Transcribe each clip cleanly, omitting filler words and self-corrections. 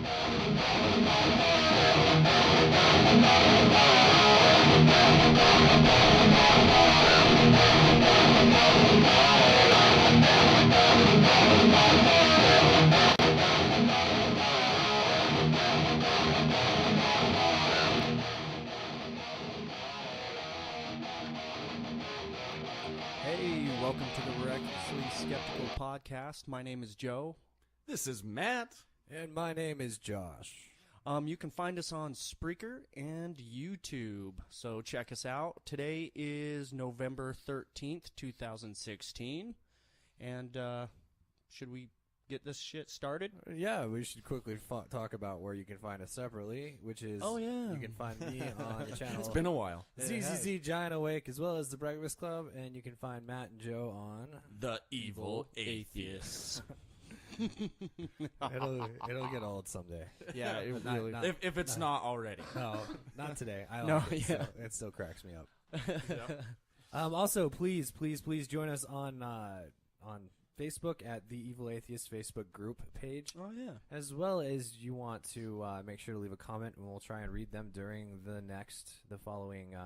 Hey, welcome to the Recklessly Skeptical Podcast. My name is Joe. This is Matt. And my name is Josh. You can find us on Spreaker and YouTube, so check us out. Today is November 13th, 2016, and should we get this shit started? Yeah, we should quickly talk about where you can find us separately, which is you can find me on the channel. It's been a while. ZZZ Giant Awake, as well as the Breakfast Club, and you can find Matt and Joe on The Evil Atheists. It'll get old someday. Yeah, it Not- really. not- If it's not already. No, not today. I No, like it. yeah. It still cracks me up. Also, please join us on Facebook at the Evil Atheist Facebook group page. Oh yeah. As well as you want to make sure to leave a comment, and we'll try and read them during the following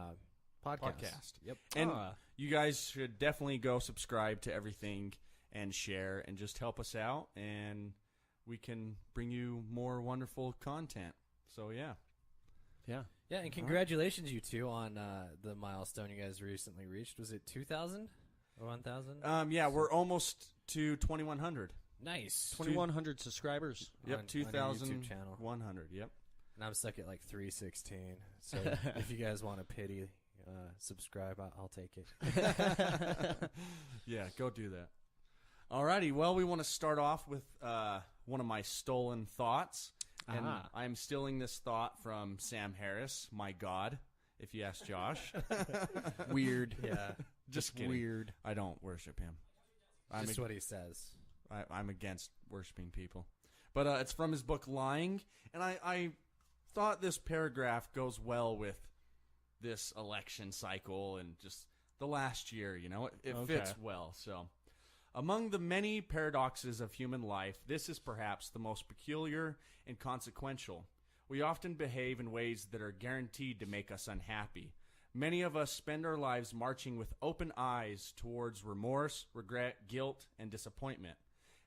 podcast. Yep. And you guys should definitely go subscribe to everything and share and just help us out, and we can bring you more wonderful content. So, yeah. Yeah. Yeah, and congratulations, you two, on the milestone you guys recently reached. Was it 2,000 or 1,000? Yeah, we're almost to 2,100. Nice. 2,100 subscribers. Yep, on your YouTube channel. 2,100, yep. And I'm stuck at like 316. So if you guys want to pity, subscribe, I'll take it. Yeah, go do that. Alrighty, well, we want to start off with one of my stolen thoughts. And I'm stealing this thought from Sam Harris, my God, if you ask Josh. Weird. Yeah. Just kidding. Weird. I don't worship him. Just what he says. I'm against worshiping people. But it's from his book, Lying. And I thought this paragraph goes well with this election cycle and just the last year, you know. It fits well, so... Among the many paradoxes of human life, this is perhaps the most peculiar and consequential. We often behave in ways that are guaranteed to make us unhappy. Many of us spend our lives marching with open eyes towards remorse, regret, guilt, and disappointment.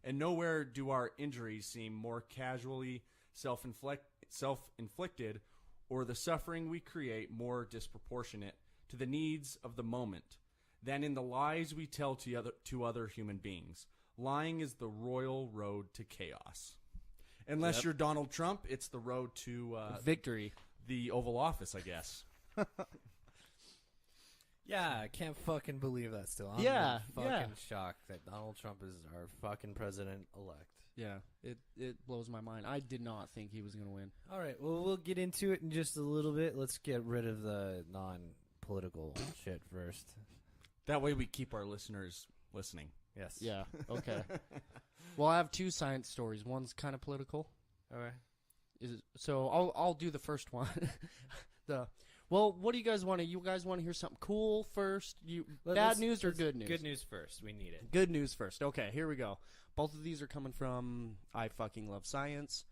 And nowhere do our injuries seem more casually self-inflicted or the suffering we create more disproportionate to the needs of the moment than in the lies we tell to other human beings. Lying is the royal road to chaos. Unless you're Donald Trump, it's the road to Victory. The Oval Office, I guess. Yeah, I can't fucking believe that still. I'm fucking shocked that Donald Trump is our fucking president-elect. Yeah, it blows my mind. I did not think he was going to win. All right, well, we'll get into it in just a little bit. Let's get rid of the non-political shit first. That way we keep our listeners listening. Yes. Yeah, okay. Well, I have two science stories. One's kind of political. Okay. So I'll do the first one. Well, what do you guys want to? You guys want to hear something cool first? Bad news or good news? Good news first. We need it. Good news first. Okay, here we go. Both of these are coming from I Fucking Love Science.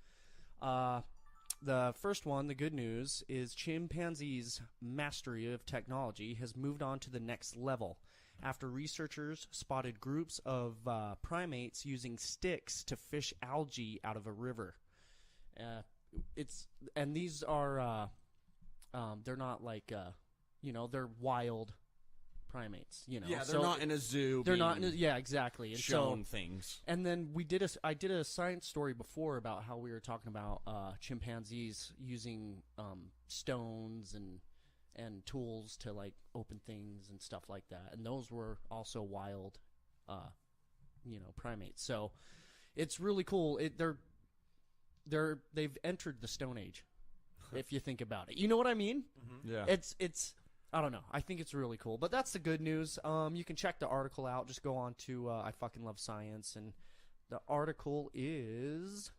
The first one, the good news, is chimpanzees' mastery of technology has moved on to the next level after researchers spotted groups of primates using sticks to fish algae out of a river. These are they're not like they're wild primates. Yeah, they're not in a zoo. They're not. Yeah, exactly. And shown things. And then I did a science story before about how we were talking about chimpanzees using stones and tools to like open things and stuff like that. And those were also wild, primates. So it's really cool. They've entered the Stone Age, if you think about it. You know what I mean? Mm-hmm. Yeah. It's. I don't know. I think it's really cool. But that's the good news. You can check the article out. Just go on to I Fucking Love Science. And the article is...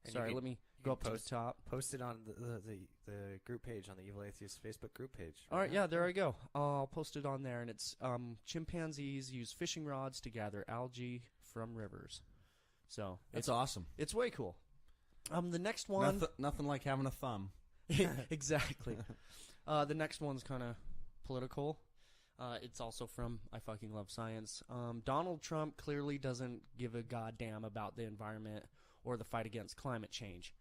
Sorry, let me go up to the top. Post it on the group page, on the Evil Atheist Facebook group page. All right, yeah, there I go. I'll post it on there. And it's chimpanzees use fishing rods to gather algae from rivers. So That's awesome. It's way cool. The next one, Nothing like having a thumb. exactly. The next one's kind of political. It's also from I Fucking Love Science. Donald Trump clearly doesn't give a goddamn about the environment or the fight against climate change.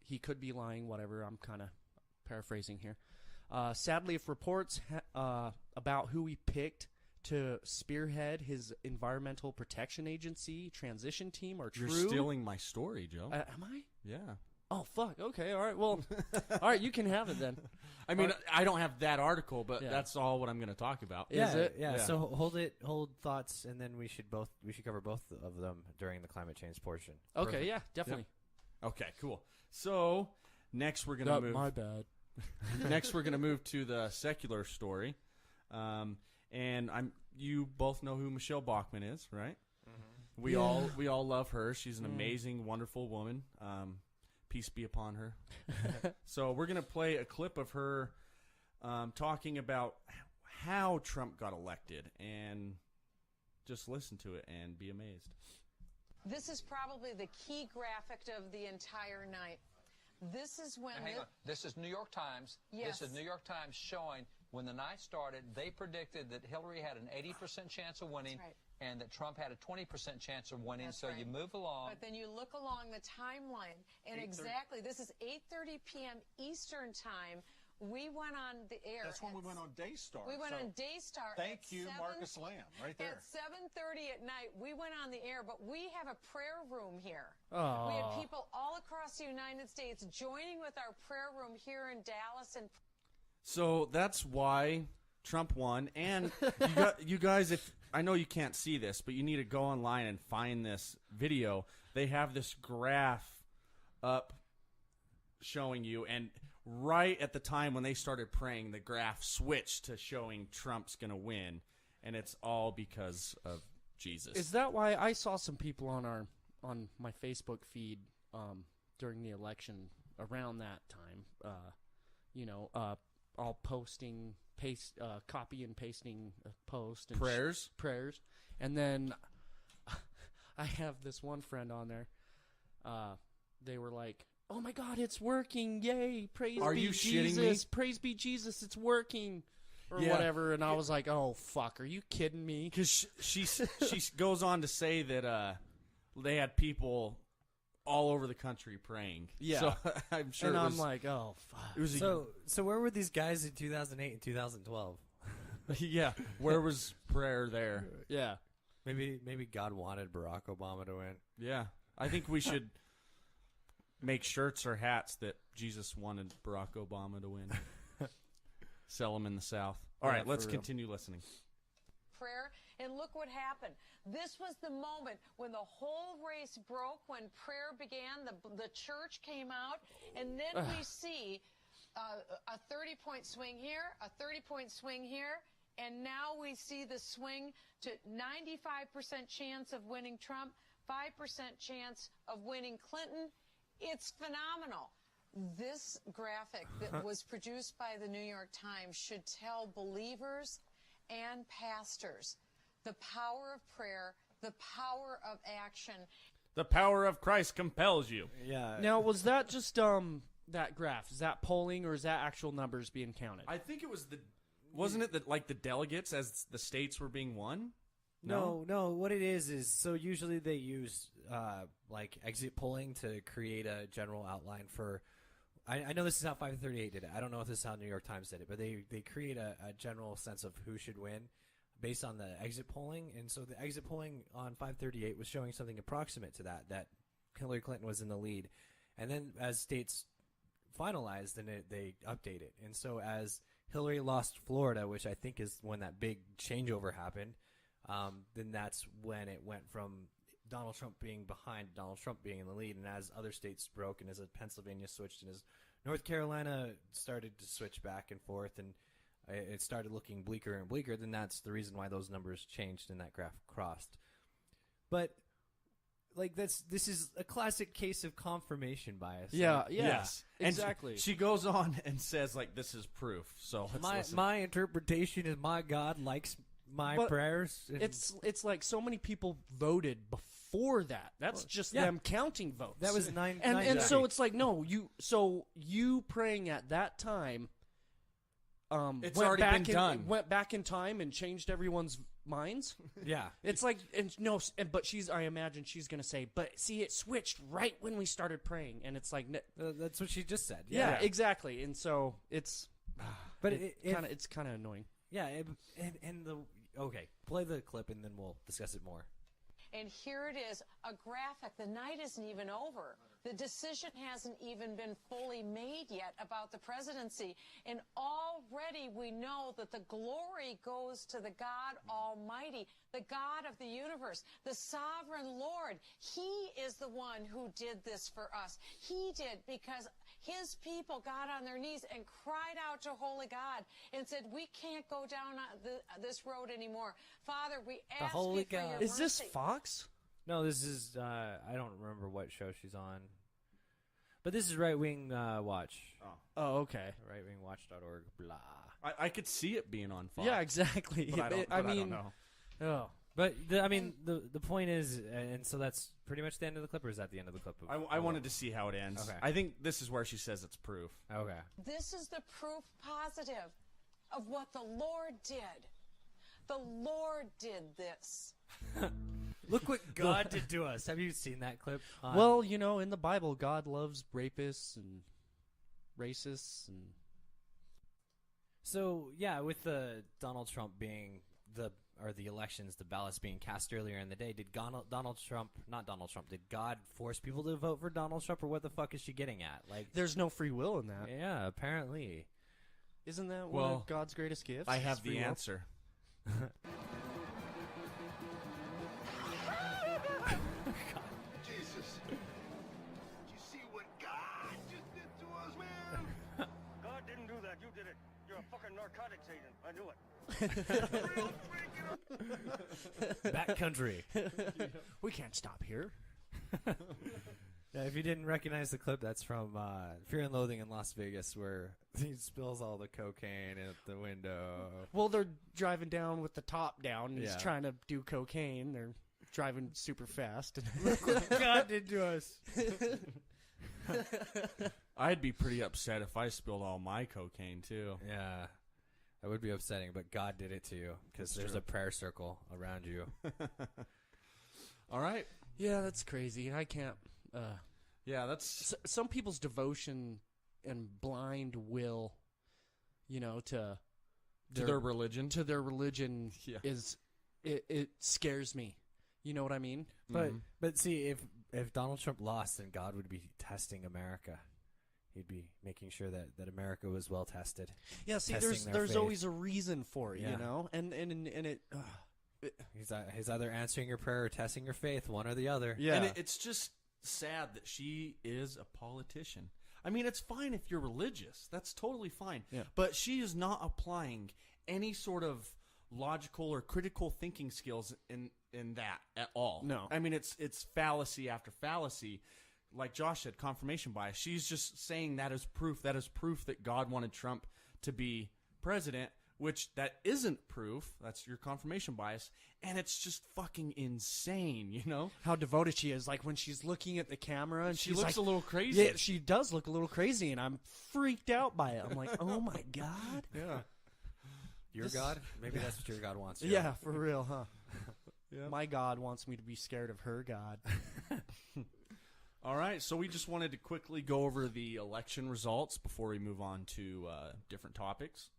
He could be lying, whatever. I'm kind of paraphrasing here. Sadly, if reports about who he picked to spearhead his Environmental Protection Agency transition team are true... You're stealing my story, Joe. Am I? Yeah. Oh, fuck. Okay, all right. Well, all right, you can have it then. I mean, I don't have that article, but that's all what I'm going to talk about. Is it? Yeah. So hold thoughts, and then we should cover both of them during the climate change portion. Okay, Perfect. yeah, definitely. Yep. Okay, cool. So next we're going to move. My bad. Next we're going to move to the secular story, and you both know who Michele Bachmann is, right? Mm-hmm. We all love her. She's an amazing, wonderful woman. Peace be upon her. So we're going to play a clip of her talking about how Trump got elected, and just listen to it and be amazed. This is probably the key graphic of the entire night. This is when... Hang on. This is New York Times. Yes. This is New York Times showing when the night started, they predicted that Hillary had an 80% chance of winning. That's right. And that Trump had a 20% chance of winning. That's so right. you move along. But then you look along the timeline, and exactly, this is 8:30 p.m. Eastern Time. We went on the air. That's when we went on Daystar. We went So on Daystar. Thank you, Marcus Lamb, right there. At 7:30 at night, we went on the air, but we have a prayer room here. Oh. We had people all across the United States joining with our prayer room here in Dallas. And So that's why Trump won. And you guys, if I know you can't see this, but you need to go online and find this video. They have this graph up showing you, and right at the time when they started praying, the graph switched to showing Trump's going to win, and it's all because of Jesus. Is that why I saw some people on my Facebook feed during the election around that time? All posting, copy and pasting a post and prayers, and then I have this one friend on there. They were like, "Oh my God, it's working! Yay! Praise Are be you Jesus! shitting me? Praise be Jesus! It's working!" Or Yeah. whatever. And I was like, "Oh fuck, are you kidding me?" Because she goes on to say that they had people all over the country praying. Yeah. So I'm sure. And it I'm was, like, "Oh fuck." it was So where were these guys in 2008 and 2012? yeah. Where was prayer there? Yeah. Maybe God wanted Barack Obama to win. Yeah. I think we should make shirts or hats that Jesus wanted Barack Obama to win. Sell them in the South. All Yeah, right, let's for real. continue listening. prayer, and look what happened. This was the moment when the whole race broke, when prayer began, the church came out, and then we see a 30-point swing here, a 30-point swing here, and now we see the swing to 95% chance of winning Trump, 5% chance of winning Clinton. It's phenomenal. This graphic that was produced by the New York Times should tell believers and pastors the power of prayer, the power of action. The power of Christ compels you. Yeah. Now, was that just that graph? Is that polling, or is that actual numbers being counted? I think it was wasn't it like the delegates as the states were being won? No. What it is so usually they use like exit polling to create a general outline for. I know this is how 538 did it. I don't know if this is how New York Times did it, but they create a general sense of who should win based on the exit polling. And so the exit polling on 538 was showing something approximate to that Hillary Clinton was in the lead. And then as states finalized, then they update it. And so as Hillary lost Florida, which I think is when that big changeover happened, then that's when it went from Donald Trump being behind, Donald Trump being in the lead, and as other states broke, and as Pennsylvania switched, and as North Carolina started to switch back and forth, and it started looking bleaker and bleaker, then that's the reason why those numbers changed and that graph crossed. But like this is a classic case of confirmation bias. Yeah, Like, yeah, Yes, exactly. And she goes on and says like, "This is proof." So let's listen. my interpretation is my God likes my But prayers. And It's like so many people voted before that. That's just yeah. them counting votes. That was nine. and so it's like, no, you praying at that time. It's went already back been done. Went back in time and changed everyone's minds. yeah. It's like, but I imagine she's gonna say, but see, it switched right when we started praying, and it's like, That's what she just said. yeah, exactly. And so it's, But it's kind of annoying. yeah, okay, play the clip and then we'll discuss it more. And here it is, a graphic. The night isn't even over. The decision hasn't even been fully made yet about the presidency. And already we know that the glory goes to the God Almighty, the God of the universe, the sovereign Lord. He is the one who did this for us. He did, because his people got on their knees and cried out to holy God and said, we can't go down this road anymore. Father, we ask holy you for God. your Is this mercy. Fox? No, this is I don't remember what show she's on, but this is Right Wing Watch. Oh, okay. RightWingWatch.org. Blah. I could see it being on Fox. Yeah, exactly. But I don't know. Oh. But the point is, and so that's pretty much the end of the clip, or is that the end of the clip? I wanted to see how it ends. Okay. I think this is where she says it's proof. Okay. This is the proof positive of what the Lord did. The Lord did this. Look what God did to us. Have you seen that clip? Well, in the Bible, God loves rapists and racists and. So yeah, with the Donald Trump being the elections, the ballots being cast earlier in the day, did God force people to vote for Donald Trump, or what the fuck is she getting at? Like, There's no free will in that. yeah, apparently. Isn't that one Well, of God's greatest gifts? I is have free the will? answer. Jesus. Did you see what God just did to us, man? God didn't do that. You did it. You're a fucking narcotics agent. I knew it. Real freaking Backcountry. We can't stop here. Yeah, if you didn't recognize the clip, that's from Fear and Loathing in Las Vegas, where he spills all the cocaine at the window. Well, they're driving down with the top down. And Yeah. He's trying to do cocaine. They're driving super fast. God did to us. I'd be pretty upset if I spilled all my cocaine too. Yeah, that would be upsetting, but God did it to you because there's a prayer circle around you. All right. Yeah, that's crazy. I can't. Yeah, that's Some people's devotion and blind will, to their religion. to their religion Yeah. is it scares me. You know what I mean? But see, if Donald Trump lost, then God would be testing America. He'd be making sure that America was well tested. Yeah. See, Testing their there's faith. always a reason for it. Yeah. And it. He's either answering your prayer or testing your faith, one or the other. Yeah. And it's just sad that she is a politician. I mean, it's fine if you're religious. That's totally fine. Yeah. But she is not applying any sort of logical or critical thinking skills in that at all. No. I mean, it's fallacy after fallacy. Like Josh said, confirmation bias. She's just saying that is proof. That is proof that God wanted Trump to be president, which that isn't proof. That's your confirmation bias. And it's just fucking insane, How devoted she is. Like when she's looking at the camera and She she's looks like, a little crazy. Yeah, she does look a little crazy, and I'm freaked out by it. I'm like, oh my God. Yeah. Your God? Maybe that's what your God wants. Joe. Yeah, for real, huh? My God wants me to be scared of her God. All right, so we just wanted to quickly go over the election results before we move on to different topics.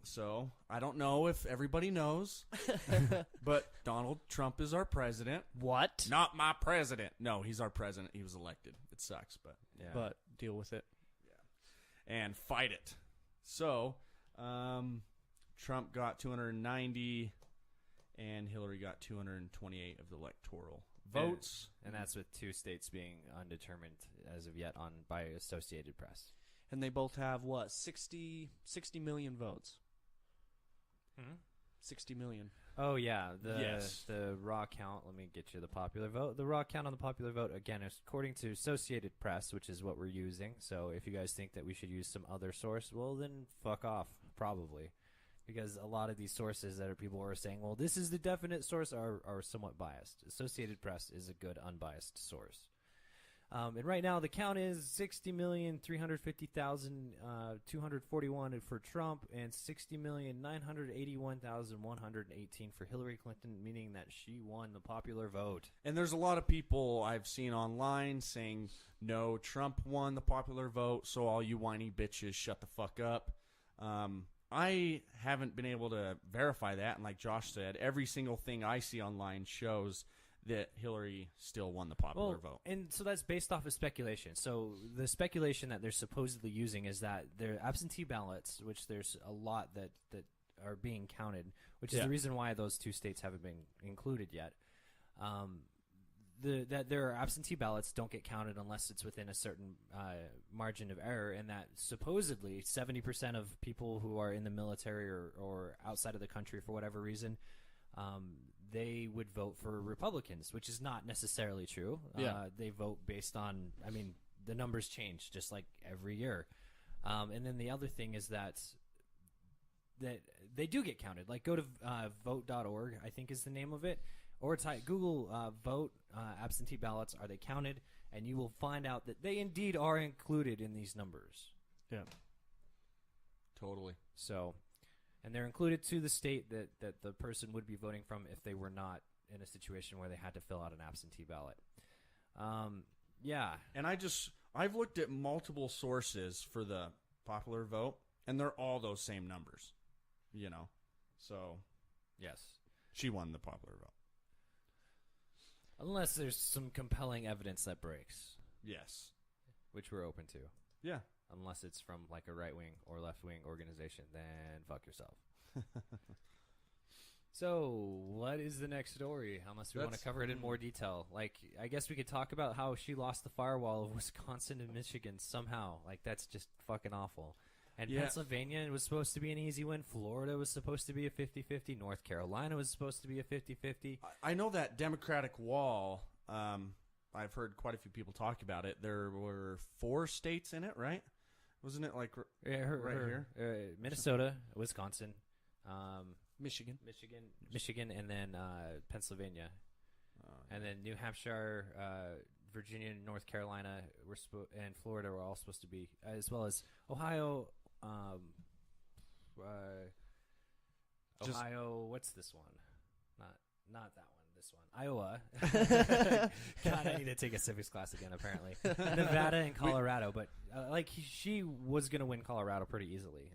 So I don't know if everybody knows, but Donald Trump is our president. What? Not my president. No, he's our president. He was elected. It sucks, but Yeah. But deal with it. and fight it. So Trump got 290, and Hillary got 228 of the electoral votes. And that's with 2 states being undetermined as of yet by Associated Press. And they both have, what, 60 million votes? 60 million. Oh, yeah. Yes. The raw count, let me get you the popular vote. The raw count on the popular vote, again, is according to Associated Press, which is what we're using. So if you guys think that we should use some other source, well, then fuck off, probably. because a lot of these sources that people are saying, well, this is the definite source, are somewhat biased. Associated Press is a good unbiased source. And right now the count is 60,350,241 for Trump and 60,981,118 for Hillary Clinton, meaning that she won the popular vote. And there's a lot of people I've seen online saying, no, Trump won the popular vote, so all you whiny bitches shut the fuck up. I haven't been able to verify that, and like Josh said, every single thing I see online shows that Hillary still won the popular vote. And so that's based off of speculation. So the speculation that they're supposedly using is that their absentee ballots, which there's a lot that are being counted, which is the reason why those 2 states haven't been included yet. That their absentee ballots don't get counted unless it's within a certain margin of error, and that supposedly 70% of people who are in the military or outside of the country for whatever reason, they would vote for Republicans, which is not necessarily true. They vote based on, the numbers change just like every year. And then the other thing is that they do get counted. Like, go to vote.org, I think is the name of it, or Google vote absentee ballots, are they counted? And you will find out that they indeed are included in these numbers. Yeah. Totally. So... and they're included to the state that the person would be voting from if they were not in a situation where they had to fill out an absentee ballot. And I've looked at multiple sources for the popular vote, and they're all those same numbers, So, yes. She won the popular vote. Unless there's some compelling evidence that breaks. Yes. Which we're open to. Yeah. Unless it's from like a right-wing or left-wing organization, then fuck yourself. So, what is the next story? Unless we want to cover it in more detail. Like, I guess we could talk about how she lost the firewall of Wisconsin and Michigan somehow. Like, that's just fucking awful. And Pennsylvania was supposed to be an easy win. Florida was supposed to be a 50-50. North Carolina was supposed to be a 50-50. I know that Democratic wall, I've heard quite a few people talk about it. There were 4 states in it, right? Wasn't it like here? Minnesota, Wisconsin, Michigan, and then Pennsylvania, and then New Hampshire, Virginia, North Carolina, and Florida were all supposed to be, as well as Ohio. Ohio. What's this one? Not that one. This one, Iowa. God, I need to take a civics class again. Apparently, Nevada and Colorado. But she was going to win Colorado pretty easily.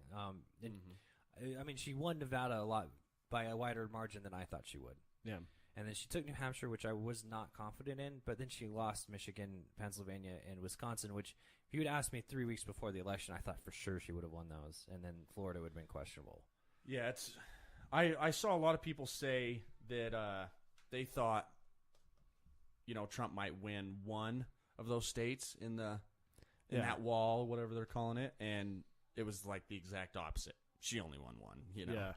She won Nevada a lot by a wider margin than I thought she would. Yeah. And then she took New Hampshire, which I was not confident in. But then she lost Michigan, Pennsylvania, and Wisconsin, which if you had asked me 3 weeks before the election, I thought for sure she would have won those. And then Florida would have been questionable. Yeah, I saw a lot of people say that they thought, Trump might win one of those states in that wall, whatever they're calling it, and it was like the exact opposite. She only won one, Yeah.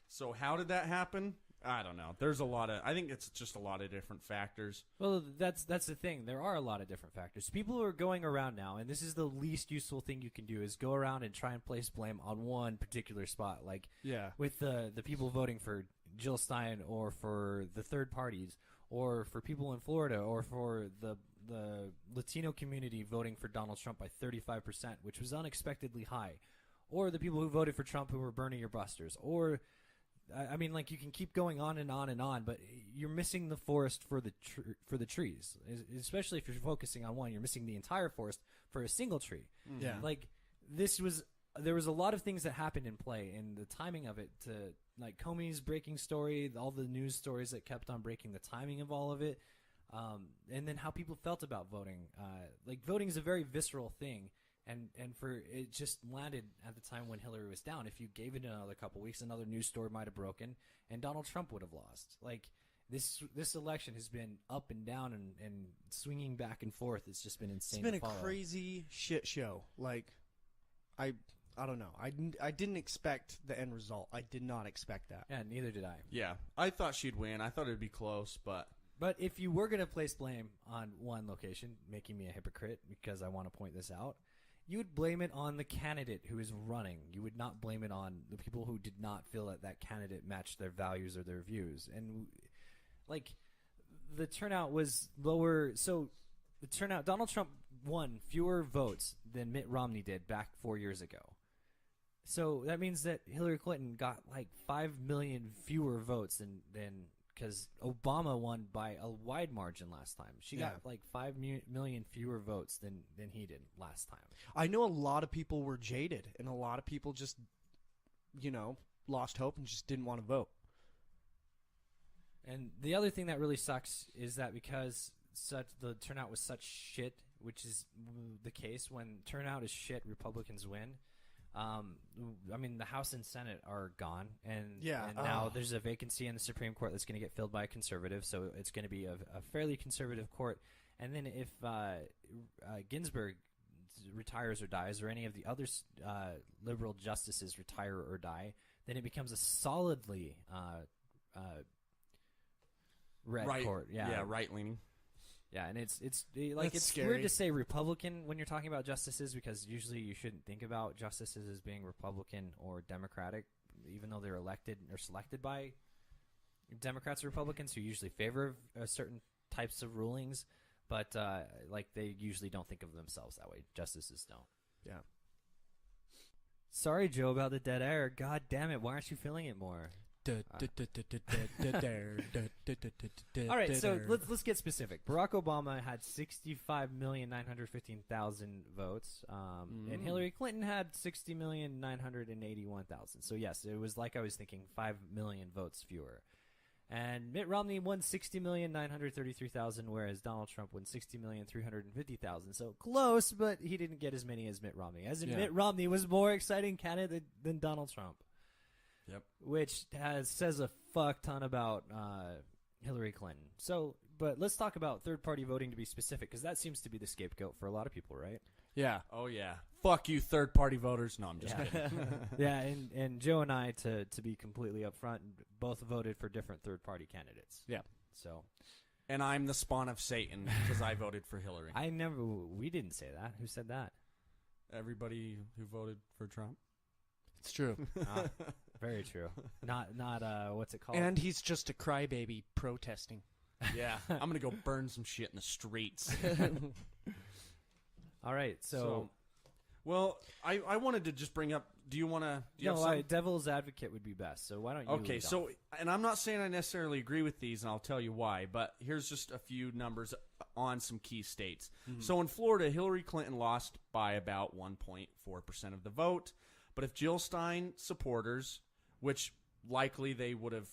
So how did that happen? I don't know. There's I think it's just a lot of different factors. Well, that's the thing. There are a lot of different factors. People are going around now, and this is the least useful thing you can do, is go around and try and place blame on one particular spot. Like, with the people voting for Jill Stein, or for the third parties, or for people in Florida, or for the Latino community voting for Donald Trump by 35%, which was unexpectedly high, or the people who voted for Trump who were Bernie or busters, or you can keep going on and on and on, but you're missing the forest for the trees, especially if you're focusing on one. You're missing the entire forest for a single tree. Yeah, there was a lot of things that happened in play, and the timing of it, to like Comey's breaking story, all the news stories that kept on breaking, the timing of all of it, and then how people felt about voting. Voting is a very visceral thing. And for it just landed at the time when Hillary was down. If you gave it another couple weeks, another news story might have broken, and Donald Trump would have lost. This election has been up and down and swinging back and forth. It's just been insane. It's been to follow. A crazy shit show. I don't know. I didn't expect the end result. I did not expect that. Yeah, neither did I. Yeah, I thought she'd win. I thought it'd be close, but if you were going to place blame on one location, making me a hypocrite because I want to point this out, you would blame it on the candidate who is running. You would not blame it on the people who did not feel that that candidate matched their values or their views. And like the turnout was lower. So the turnout, Donald Trump won fewer votes than Mitt Romney did back 4 years ago. So that means that Hillary Clinton got like 5 million fewer votes than because Obama won by a wide margin last time. She got like 5 million fewer votes than he did last time. I know a lot of people were jaded, and a lot of people just, lost hope and just didn't want to vote. And the other thing that really sucks is that because the turnout was such shit, which is the case when turnout is shit, Republicans win. I mean, the House and Senate are gone, and now there's a vacancy in the Supreme Court that's going to get filled by a conservative, so it's going to be a fairly conservative court. And then if Ginsburg retires or dies, or any of the other liberal justices retire or die, then it becomes a solidly red court. Yeah, right-leaning. Yeah, and it's scary. weird to say Republican when you're talking about justices, because usually you shouldn't think about justices as being Republican or Democratic, even though they're elected or selected by Democrats or Republicans who usually favor certain types of rulings, but they usually don't think of themselves that way. Justices don't. Yeah. Sorry, Joe, about the dead air. God damn it! Why aren't you feeling it more? All right, so let's get specific. Barack Obama had 65,915,000 votes, and Hillary Clinton had 60,981,000. So yes, it was like I was thinking, 5 million votes fewer. And Mitt Romney won 60,933,000, whereas Donald Trump won 60,350,000. So close, but he didn't get as many as Mitt Romney. Mitt Romney was more exciting candidate than Donald Trump. Yep. Which says a fuck ton about Hillary Clinton. So, but let's talk about third-party voting to be specific, because that seems to be the scapegoat for a lot of people, right? Yeah. Oh, yeah. Fuck you, third-party voters. No, I'm just kidding. Yeah, and Joe and I, to be completely upfront, both voted for different third-party candidates. Yeah. So. And I'm the spawn of Satan because I voted for Hillary. We didn't say that. Who said that? Everybody who voted for Trump. It's true. Very true. Not what's it called? And he's just a crybaby protesting. Yeah. I'm going to go burn some shit in the streets. All right. So well, I wanted to just bring up, do you want to... devil's advocate would be best. So why don't you Okay, so, and I'm not saying I necessarily agree with these, and I'll tell you why, but here's just a few numbers on some key states. Mm-hmm. So in Florida, Hillary Clinton lost by about 1.4% of the vote. But if Jill Stein supporters, which likely they would have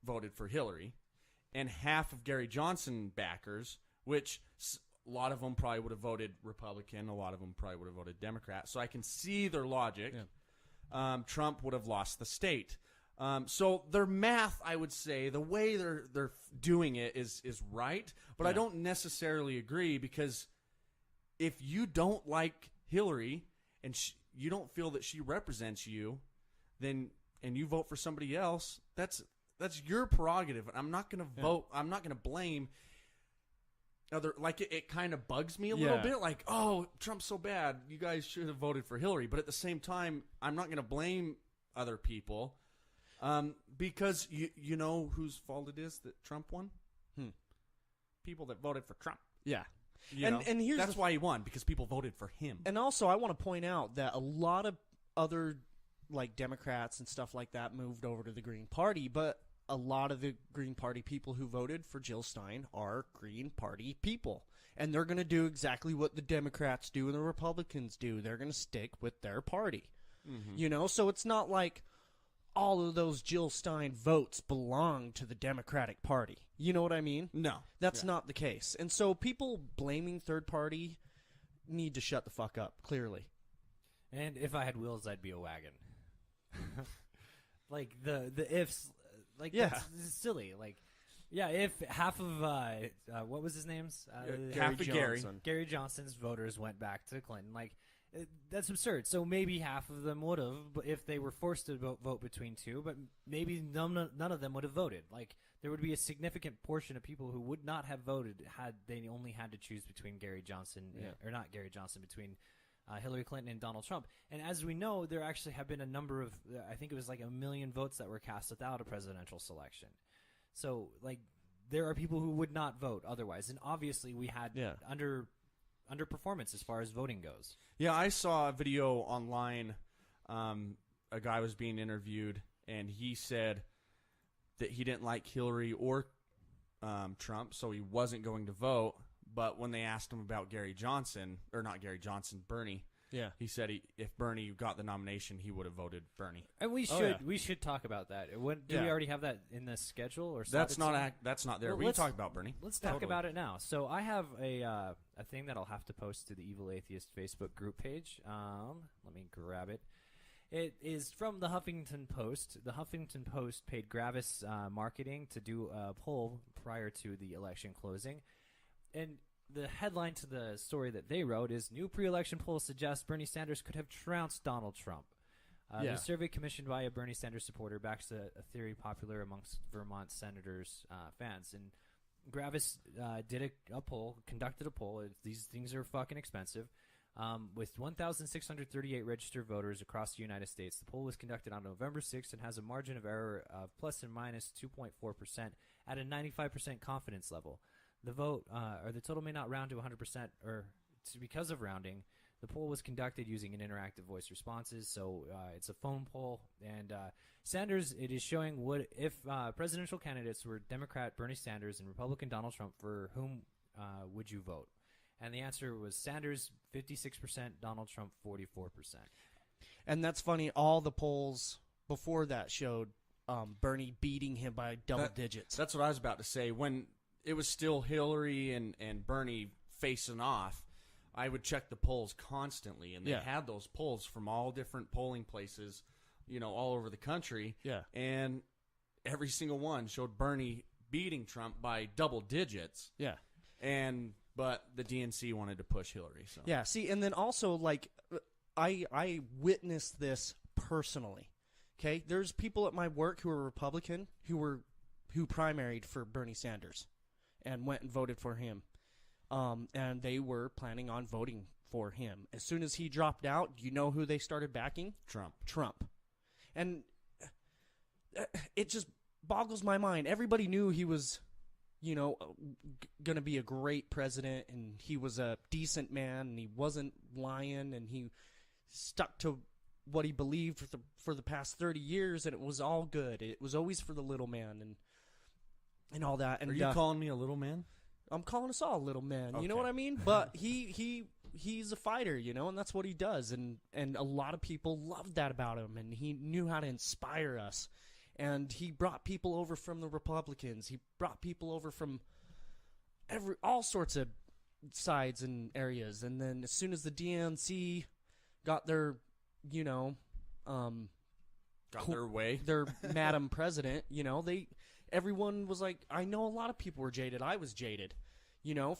voted for Hillary, and half of Gary Johnson backers, which a lot of them probably would have voted Republican, a lot of them probably would have voted Democrat. So I can see their logic. Yeah. Trump would have lost the state. So their math, I would say, the way they're doing it is right. But I don't necessarily agree, because if you don't like Hillary and you don't feel that she represents you, then and you vote for somebody else, that's your prerogative. And I'm not going to vote. I'm not going to blame other. Like it kind of bugs me a little bit. Like, oh, Trump's so bad. You guys should have voted for Hillary. But at the same time, I'm not going to blame other people, because you know whose fault it is that Trump won. People that voted for Trump. Yeah. And here's that's why he won, because people voted for him. And also, I want to point out that a lot of other Democrats and stuff like that moved over to the Green Party, but a lot of the Green Party people who voted for Jill Stein are Green Party people. And they're going to do exactly what the Democrats do and the Republicans do. They're going to stick with their party. Mm-hmm. So it's not like all of those Jill Stein votes belong to the Democratic Party. You know what I mean? No. That's not the case. And so people blaming third party need to shut the fuck up, clearly. And if I had wheels, I'd be a wagon. The ifs, that's silly. If half of, what was his name's? Gary Johnson's voters went back to Clinton, that's absurd. So maybe half of them would have, if they were forced to vote between two, but maybe none of them would have voted. There would be a significant portion of people who would not have voted had they only had to choose between Gary Johnson, or not Gary Johnson, between Hillary Clinton and Donald Trump. And as we know, there actually have been a number of, I think it was like 1 million votes that were cast without a presidential selection. So, like, there are people who would not vote otherwise. And obviously we had underperformance as far as voting goes. Yeah, I saw a video online. A guy was being interviewed, and he said that he didn't like Hillary or Trump, so he wasn't going to vote. But when they asked him about Bernie, he said if Bernie got the nomination, he would have voted Bernie. And we should talk about that. Do we already have that in the schedule or that's not there? Well, we can talk about Bernie. Let's talk about it now. So I have a thing that I'll have to post to the Evil Atheist Facebook group page. Let me grab it. It is from the Huffington Post. The Huffington Post paid Gravis Marketing to do a poll prior to the election closing. And the headline to the story that they wrote is, new pre-election polls suggest Bernie Sanders could have trounced Donald Trump. The survey commissioned by a Bernie Sanders supporter backs a theory popular amongst Vermont senators' fans. And Gravis did a poll, conducted a poll. These things are fucking expensive. With 1,638 registered voters across the United States. The poll was conducted on November 6th and has a margin of error of plus and minus 2.4% at a 95% confidence level. The vote, or the total may not round to 100%, because of rounding. The poll was conducted using an interactive voice responses, so it's a phone poll. And Sanders, it is showing what if presidential candidates were Democrat Bernie Sanders and Republican Donald Trump, for whom would you vote? And the answer was Sanders 56%, Donald Trump 44%. And that's funny. All the polls before that showed Bernie beating him by double digits. That's what I was about to say. When it was still Hillary and Bernie facing off, I would check the polls constantly, and they had those polls from all different polling places, all over the country. Yeah. And every single one showed Bernie beating Trump by double digits. Yeah. But the DNC wanted to push Hillary. So. Yeah, see, and then also, like, I witnessed this personally. Okay, there's people at my work who are Republican who primaried for Bernie Sanders and went and voted for him. And they were planning on voting for him. As soon as he dropped out, you know who they started backing? Trump. And it just boggles my mind. Everybody knew he was, going to be a great president, and he was a decent man, and he wasn't lying, and he stuck to what he believed for the past 30 years, and it was all good. It was always for the little man and all that. And are you calling me a little man? I'm calling us all little men. Okay. You know what I mean? But he's a fighter, and that's what he does. And a lot of people loved that about him, and he knew how to inspire us. And he brought people over from the Republicans. He brought people over from all sorts of sides and areas. And then as soon as the DNC got their, their way, their Madam President, everyone was like, I know a lot of people were jaded. I was jaded.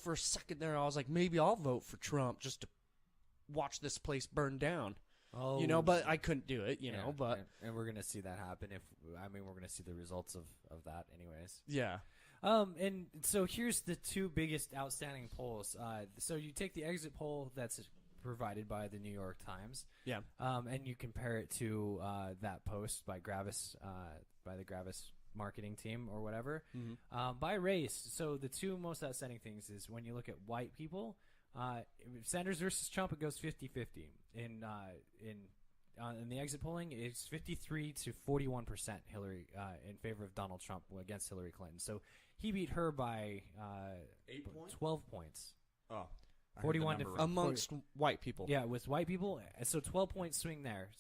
For a second there, I was like, maybe I'll vote for Trump just to watch this place burn down. Oh, but I couldn't do it, but. And we're going to see that happen we're going to see the results of that anyways. Yeah. And so here's the two biggest outstanding polls. So you take the exit poll that's provided by the New York Times. Yeah. And you compare it to that post by Gravis, by the Gravis marketing team or whatever, by race. So the two most outstanding things is when you look at white people, Sanders versus Trump, it goes 50-50. In the exit polling, it's 53 to 41% Hillary in favor of Donald Trump against Hillary Clinton. So he beat her by 12 points. Oh, 41 to amongst white people. Yeah, with white people. So 12-point swing there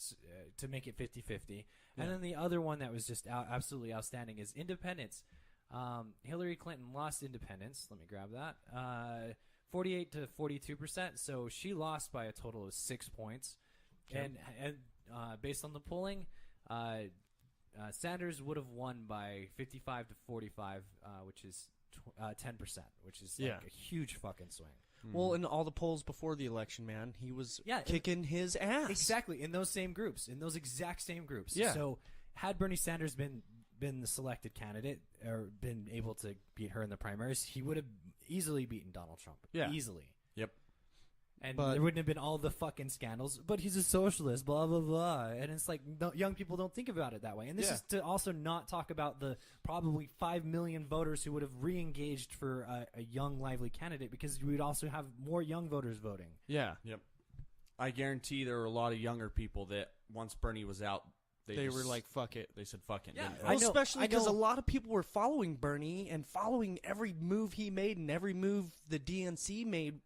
to make it 50-50. And then the other one that was just absolutely outstanding is independence. Hillary Clinton lost independence. Let me grab that. 48 to 42%. So she lost by a total of 6 points. Okay. And based on the polling, Sanders would have won by 55 to 45, which is 10%, which is like a huge fucking swing. Well, in all the polls before the election, man, he was kicking his ass. Exactly, in those same groups, in those exact same groups. Yeah. So had Bernie Sanders been the selected candidate or been able to beat her in the primaries, he would have easily beaten Donald Trump. Yeah. Easily. Yep. And But- there wouldn't have been all the fucking scandals. But he's a socialist, blah, blah, blah. And it's like young people don't think about it that way. And this is to also not talk about the probably 5 million voters who would have re-engaged for a young, lively candidate, because we would also have more young voters voting. Yeah. Yep. I guarantee there were a lot of younger people that once Bernie was out, They were like, fuck it. They said, fuck it. Yeah, didn't I vote. know- Especially I because a know- lot of people were following Bernie and following every move he made and every move the DNC made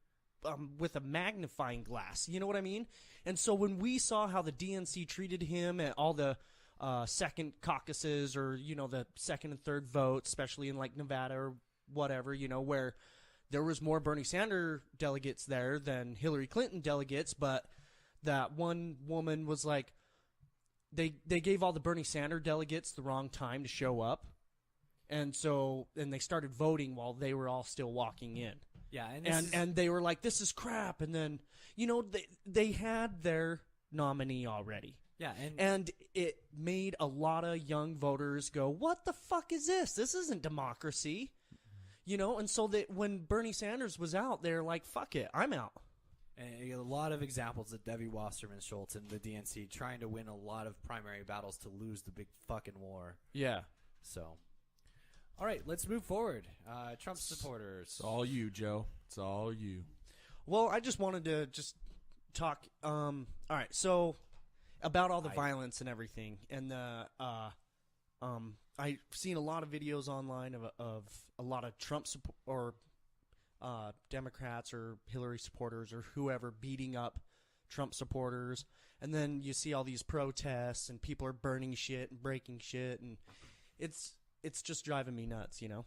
with a magnifying glass. You know what I mean? And so when we saw how the DNC treated him at all the second caucuses, or, you know, the second and third votes, especially in like Nevada or whatever, you know, where there was more Bernie Sanders delegates there than Hillary Clinton delegates, but that one woman was like, they gave all the Bernie Sanders delegates the wrong time to show up. And so, and they started voting while they were all still walking in. Yeah, And they were like, this is crap. And then, you know, they had their nominee already. yeah, And it made a lot of young voters go, what the fuck is this? This isn't democracy. You know, and so that when Bernie Sanders was out, they're like, fuck it, I'm out. And you get a lot of examples of Debbie Wasserman Schultz and the DNC trying to win a lot of primary battles to lose the big fucking war. Yeah. So, all right, let's move forward. Trump supporters. It's all you, Joe. It's all you. Well, I just wanted to just talk. All right, so about all the violence and everything, and the I've seen a lot of videos online of a lot of Trump or Democrats or Hillary supporters or whoever beating up Trump supporters, and then you see all these protests and people are burning shit and breaking shit, and it's just driving me nuts, you know.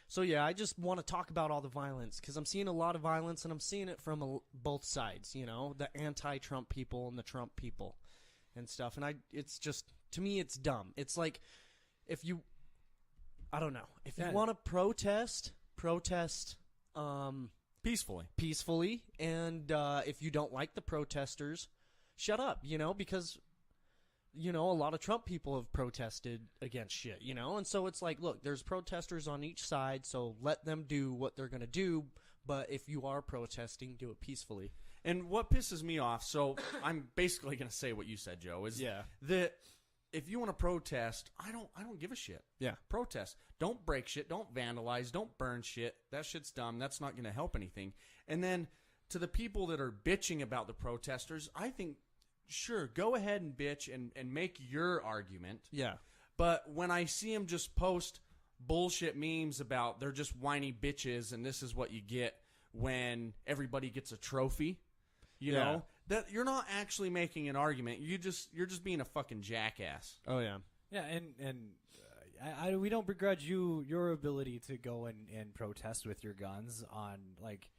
So yeah, I just want to talk about all the violence because I'm seeing a lot of violence, and I'm seeing it from both sides, you know, the anti-Trump people and the Trump people and stuff. And it's just, to me, it's dumb. It's like, I don't know, if you want to protest peacefully, and if you don't like the protesters, shut up, you know, because, you know, a lot of Trump people have protested against shit, you know? And so it's like, look, there's protesters on each side, so let them do what they're going to do. But if you are protesting, do it peacefully. And what pisses me off, so I'm basically going to say what you said, Joe, is that if you want to protest, I don't give a shit. Yeah. Protest. Don't break shit. Don't vandalize. Don't burn shit. That shit's dumb. That's not going to help anything. And then to the people that are bitching about the protesters, I think, sure, go ahead and bitch and make your argument. Yeah. But when I see them just post bullshit memes about they're just whiny bitches and this is what you get when everybody gets a trophy, you know, that you're not actually making an argument. You're just being a fucking jackass. Oh, yeah. Yeah, and we don't begrudge you your ability to go and protest with your guns on, like,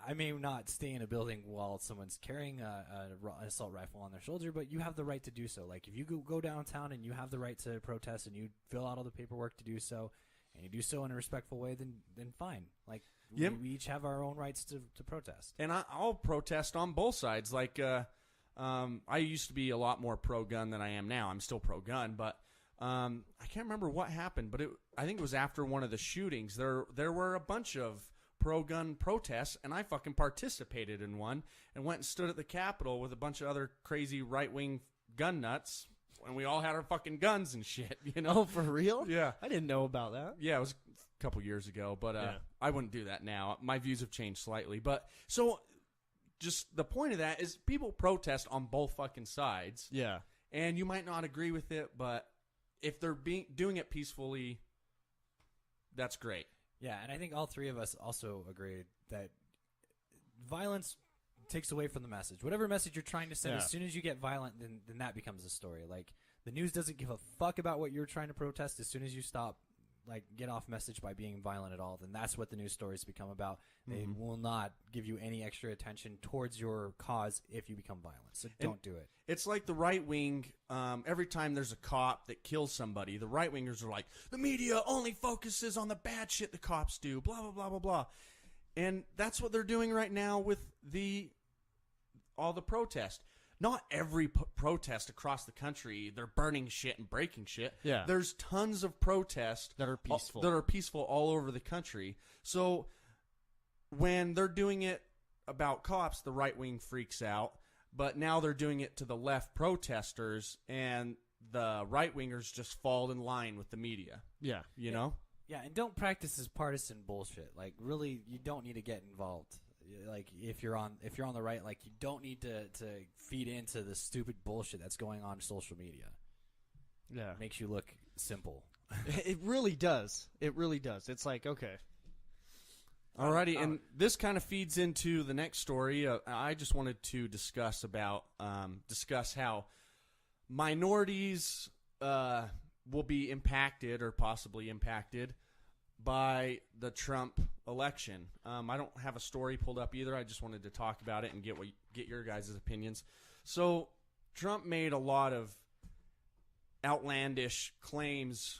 I may not stay in a building while someone's carrying an assault rifle on their shoulder, but you have the right to do so. Like, if you go downtown and you have the right to protest and you fill out all the paperwork to do so, and you do so in a respectful way, then fine. Like, we each have our own rights to protest. And I'll protest on both sides. Like, I used to be a lot more pro-gun than I am now. I'm still pro-gun, but I can't remember what happened, but I think it was after one of the shootings. There were a bunch of pro-gun protests, and I fucking participated in one and went and stood at the Capitol with a bunch of other crazy right-wing gun nuts, and we all had our fucking guns and shit, you know? Oh, for real? Yeah. I didn't know about that. Yeah, it was a couple years ago, but I wouldn't do that now. My views have changed slightly. But so just the point of that is people protest on both fucking sides. Yeah. And you might not agree with it, but if they're doing it peacefully, that's great. Yeah, and I think all three of us also agreed that violence takes away from the message. Whatever message you're trying to send, as soon as you get violent, then that becomes a story. Like, the news doesn't give a fuck about what you're trying to protest. As soon as you stop, like, get off message by being violent at all, then that's what the news stories become about. They will not give you any extra attention towards your cause if you become violent. So don't do it. It's like the right wing. Every time there's a cop that kills somebody, the right wingers are like, the media only focuses on the bad shit the cops do, blah, blah, blah, blah, blah. And that's what they're doing right now with all the protest. Not every protest across the country, they're burning shit and breaking shit. Yeah. There's tons of protests that are peaceful. That are peaceful all over the country. So when they're doing it about cops, the right wing freaks out. But now they're doing it to the left protesters, and the right wingers just fall in line with the media. Yeah. You know? Yeah, and don't practice this partisan bullshit. Like, really, you don't need to get involved. Like, if you're on the right, like, you don't need to feed into the stupid bullshit that's going on social media. Yeah. It makes you look simple. It really does. It really does. It's like, okay. Alrighty, and this kind of feeds into the next story. I just wanted to discuss how minorities will be impacted or possibly impacted by the Trump election. I don't have a story pulled up either. I just wanted to talk about it and get your guys' opinions. So Trump made a lot of outlandish claims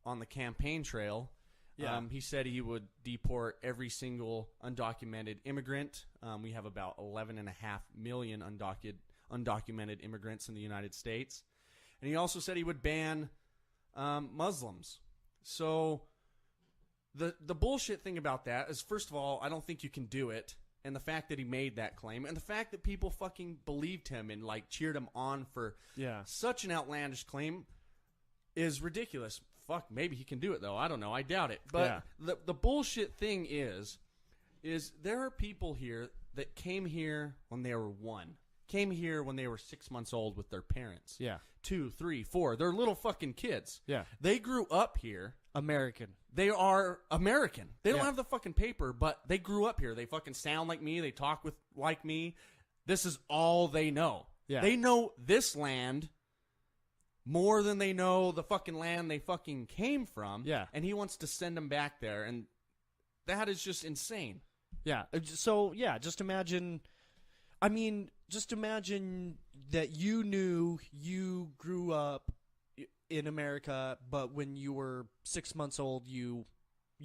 on the campaign trail. Yeah. He said he would deport every single undocumented immigrant. We have about 11.5 million undocumented immigrants in the United States. And he also said he would ban Muslims. So the bullshit thing about that is, first of all, I don't think you can do it. And the fact that he made that claim, and the fact that people fucking believed him and like cheered him on for such an outlandish claim is ridiculous. Fuck, maybe he can do it though. I don't know. I doubt it. But the bullshit thing is there are people here that came here when they were 1. Came here when they were 6 months old with their parents. Yeah. 2, 3, 4. They're little fucking kids. Yeah. They grew up here. American. They are American. They don't have the fucking paper, but they grew up here. They fucking sound like me. They talk like me. This is all they know. Yeah. They know this land more than they know the fucking land they fucking came from. Yeah. And he wants to send them back there. And that is just insane. Yeah. So, yeah, just imagine that you grew up in America, but when you were 6 months old, you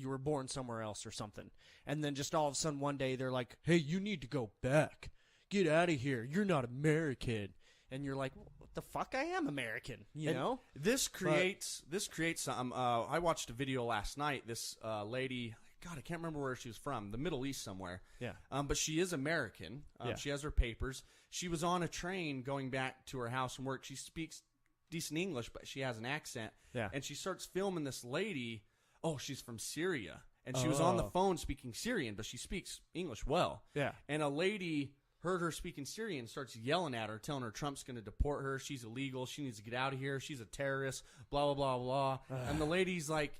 were born somewhere else or something. And then just all of a sudden one day they're like, hey, you need to go back. Get out of here. You're not American. And you're like, what the fuck? I am American, you know? This creates some. I watched a video last night. This lady, God, I can't remember where she was from, the Middle East somewhere. Yeah. But she is American. She has her papers. She was on a train going back to her house from work. She speaks decent English, but she has an accent. Yeah. And she starts filming this lady. Oh, she's from Syria. And she was on the phone speaking Syrian, but she speaks English well. Yeah. And a lady heard her speaking Syrian, starts yelling at her, telling her Trump's going to deport her. She's illegal. She needs to get out of here. She's a terrorist, blah, blah, blah, blah. And the lady's like,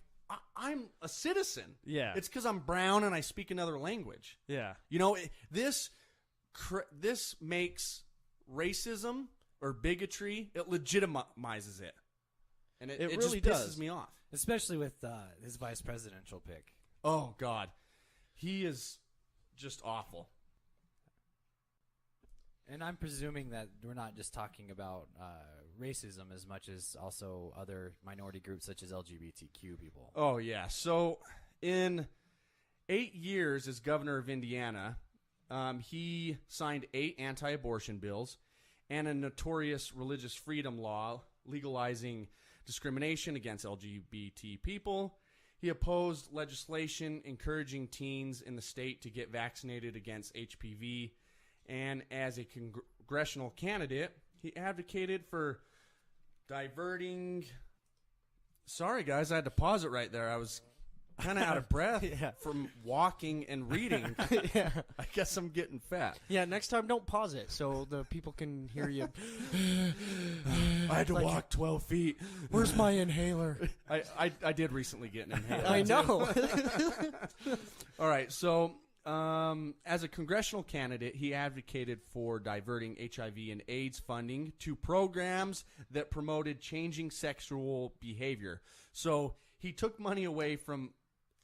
I'm a citizen. Yeah. It's because I'm brown and I speak another language. Yeah. You know, this makes racism or bigotry, it legitimizes it. And it really just pisses does. me off. Especially with his vice presidential pick. Oh, God. He is just awful. And I'm presuming that we're not just talking about racism as much as also other minority groups such as LGBTQ people. Oh, yeah. So in 8 years as governor of Indiana, he signed 8 anti-abortion bills and a notorious religious freedom law legalizing discrimination against LGBT people. He opposed legislation encouraging teens in the state to get vaccinated against HPV. And as a congressional candidate, he advocated for diverting... Sorry, guys, I had to pause it right there. I was kind of out of breath from walking and reading. Yeah. I guess I'm getting fat. Yeah, next time don't pause it so the people can hear you. I had to walk 12 feet. Where's my inhaler? I did recently get an inhaler. I know. All right, so as a congressional candidate, he advocated for diverting HIV and AIDS funding to programs that promoted changing sexual behavior. So he took money away from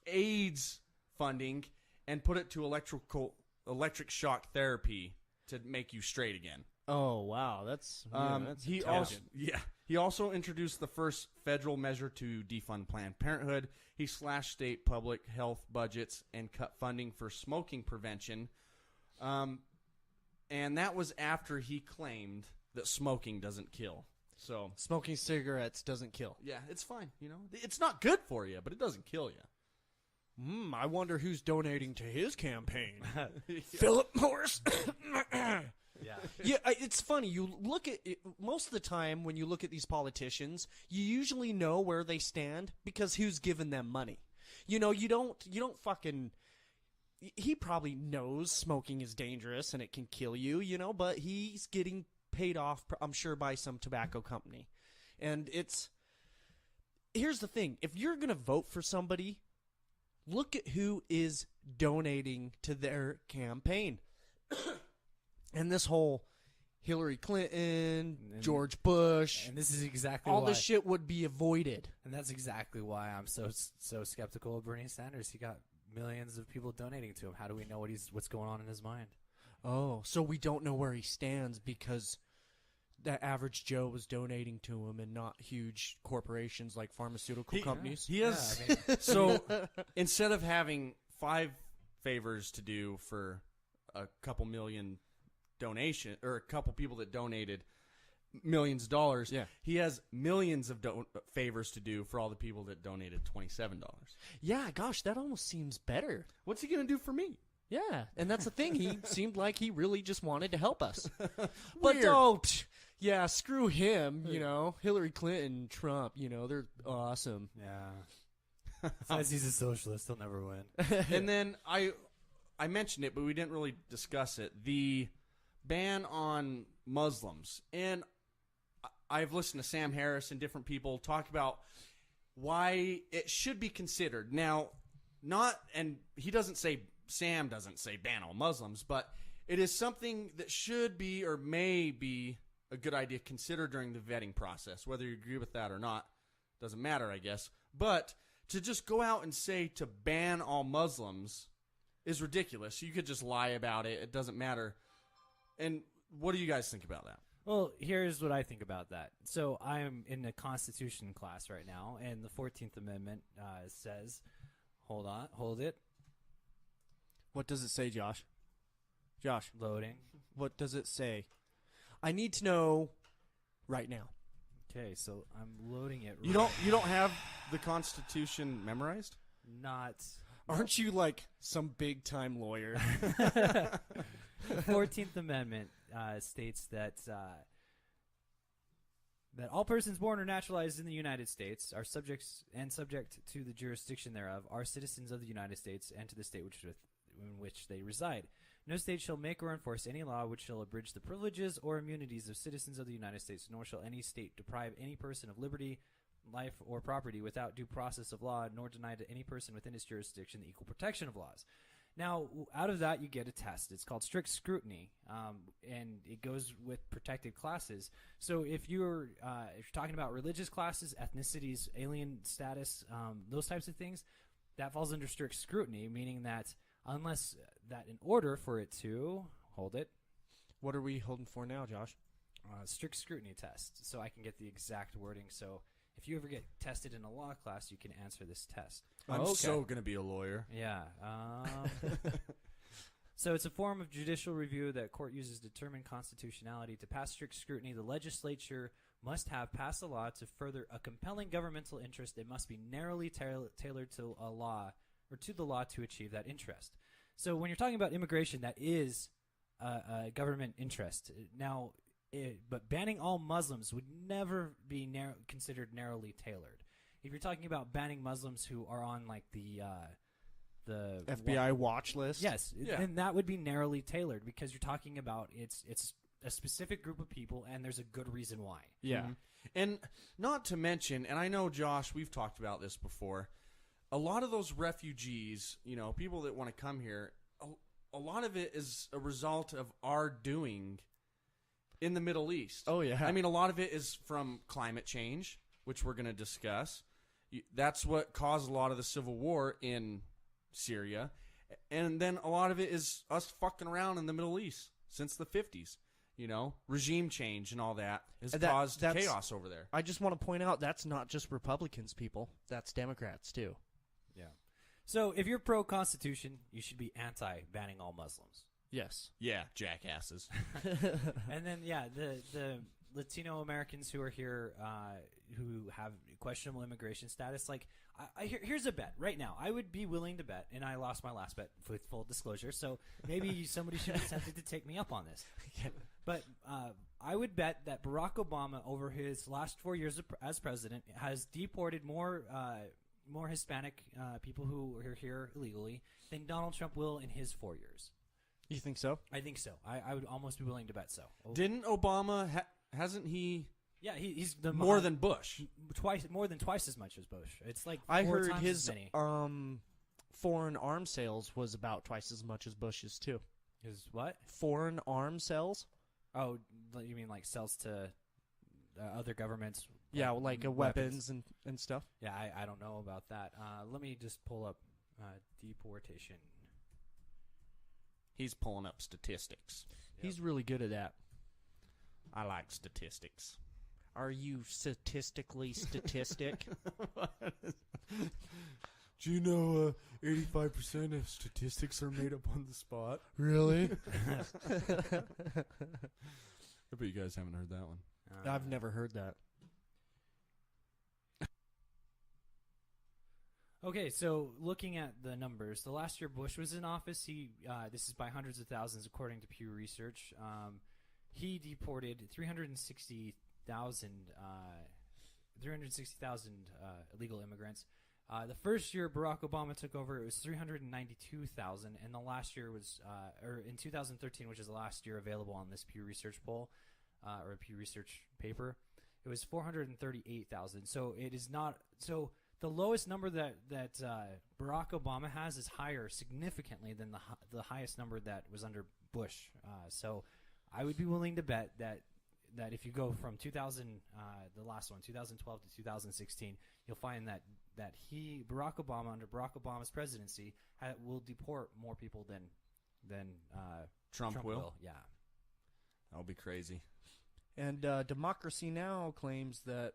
AIDS funding and put it to electric shock therapy to make you straight again. Oh, wow. That's He also introduced the first federal measure to defund Planned Parenthood. He slashed state public health budgets and cut funding for smoking prevention. And that was after he claimed that smoking doesn't kill. So smoking cigarettes doesn't kill. Yeah, it's fine. You know, it's not good for you, but it doesn't kill you. I wonder who's donating to his campaign. Philip Morris. Yeah. Yeah, it's funny. You look at it, most of the time when you look at these politicians, you usually know where they stand because who's giving them money. You know, you don't fucking. He probably knows smoking is dangerous and it can kill you, you know, but he's getting paid off, I'm sure, by some tobacco company. And here's the thing. If you're going to vote for somebody, look at who is donating to their campaign. And this whole Hillary Clinton, George Bush, And this is exactly all why. this shit would be avoided. And that's exactly why I'm so skeptical of Bernie Sanders. He got millions of people donating to him. How do we know what's going on in his mind? Oh, so we don't know where he stands because the average Joe was donating to him and not huge corporations like pharmaceutical companies. He has. Yeah, I mean, So instead of having 5 favors to do for a couple million donation or a couple people that donated millions of dollars, Yeah. he has millions of favors to do for all the people that donated $27. Yeah, gosh, that almost seems better. What's he going to do for me? Yeah, and that's the thing. He seemed like he really just wanted to help us. But Weird. yeah, screw him, you know. Hillary Clinton, Trump, you know, they're awesome. yeah. Besides, he's a socialist. He'll never win. And then I mentioned it, but we didn't really discuss it. The ban on Muslims. And I've listened to Sam Harris and different people talk about why it should be considered. Now, Sam doesn't say ban all Muslims, but it is something that should be or may be a good idea to consider during the vetting process. Whether you agree with that or not, doesn't matter, I guess. But to just go out and say to ban all Muslims is ridiculous. You could just lie about it. It doesn't matter. And what do you guys think about that? Well, here's what I think about that. So I'm in a Constitution class right now, and the 14th Amendment says, hold it, What does it say, Josh? Josh, loading. what does it say? I need to know right now. Okay, so I'm loading it. You don't have the Constitution memorized? Not. Aren't you like some big time lawyer? The 14th Amendment states that all persons born or naturalized in the United States are subject to the jurisdiction thereof are citizens of the United States and to the state in which they reside. No state shall make or enforce any law which shall abridge the privileges or immunities of citizens of the United States, nor shall any state deprive any person of liberty, life, or property without due process of law, nor deny to any person within its jurisdiction the equal protection of laws. Now, out of that, you get a test. It's called strict scrutiny, and it goes with protected classes. So if you're talking about religious classes, ethnicities, alien status, those types of things, that falls under strict scrutiny, meaning that unless that in order for it to hold it, What are we holding for now, Josh? strict scrutiny test. So I can get the exact wording. So if you ever get tested in a law class, you can answer this test. I'm okay. so going to be a lawyer. Yeah. So it's a form of judicial review that court uses to determine constitutionality. To pass strict scrutiny, the legislature must have passed a law to further a compelling governmental interest. It must be narrowly tailored to a law or to the law to achieve that interest. So when you're talking about immigration, that is a government interest. Now, but banning all Muslims would never be considered narrowly tailored. If you're talking about banning Muslims who are on like the FBI watch list? yes, Yeah. then that would be narrowly tailored because you're talking about it's a specific group of people and there's a good reason why. Yeah. Mhm. And not to mention, and I know, Josh, we've talked about this before, a lot of those refugees, you know, people that want to come here, a lot of it is a result of our doing in the Middle East. Oh, yeah. I mean, a lot of it is from climate change, which we're going to discuss. That's what caused a lot of the civil war in Syria. And then a lot of it is us fucking around in the Middle East since the 50s. You know, regime change and all that has caused chaos over there. I just want to point out that's not just Republicans, people. That's Democrats, too. Yeah. So if you're pro-Constitution, you should be anti-banning all Muslims. Yes. Yeah, jackasses. And then, yeah, the Latino Americans who are here, who have questionable immigration status. Like, here's a bet right now. I would be willing to bet, and I lost my last bet with full disclosure. So maybe somebody should be tempted to take me up on this. But I would bet that Barack Obama, over his last 4 years as president, has deported more Hispanic people who are here illegally than Donald Trump will in his 4 years. You think so? I think so. I would almost be willing to bet so. Didn't Obama hasn't he? Yeah, he's the more than Bush. More than twice as much as Bush. It's like I four heard times his as many. foreign arms sales was about twice as much as Bush's too. His what? Foreign arms sales? Oh, you mean like sells to other governments? Yeah, like weapons and stuff. Yeah, I don't know about that. Let me just pull up deportation. He's pulling up statistics. He's really good at that. I like statistics. Are you statistically statistic? Do you know 85% of statistics are made up on the spot? Really? I bet you guys haven't heard that one. I've never heard that. Okay, so looking at the numbers, the last year Bush was in office, this is by hundreds of thousands according to Pew Research. He deported 360,000 illegal immigrants. The first year Barack Obama took over, it was 392,000, and the last year was, or in 2013, which is the last year available on this Pew Research poll, or a Pew Research paper, it was 438,000. So it is not so. The lowest number that Barack Obama has is higher significantly than the highest number that was under Bush. So I would be willing to bet that if you go from the last one, 2012 to 2016, you'll find that Barack Obama, under Barack Obama's presidency, will deport more people than Trump will. Yeah, that'll be crazy. And Democracy Now! Claims that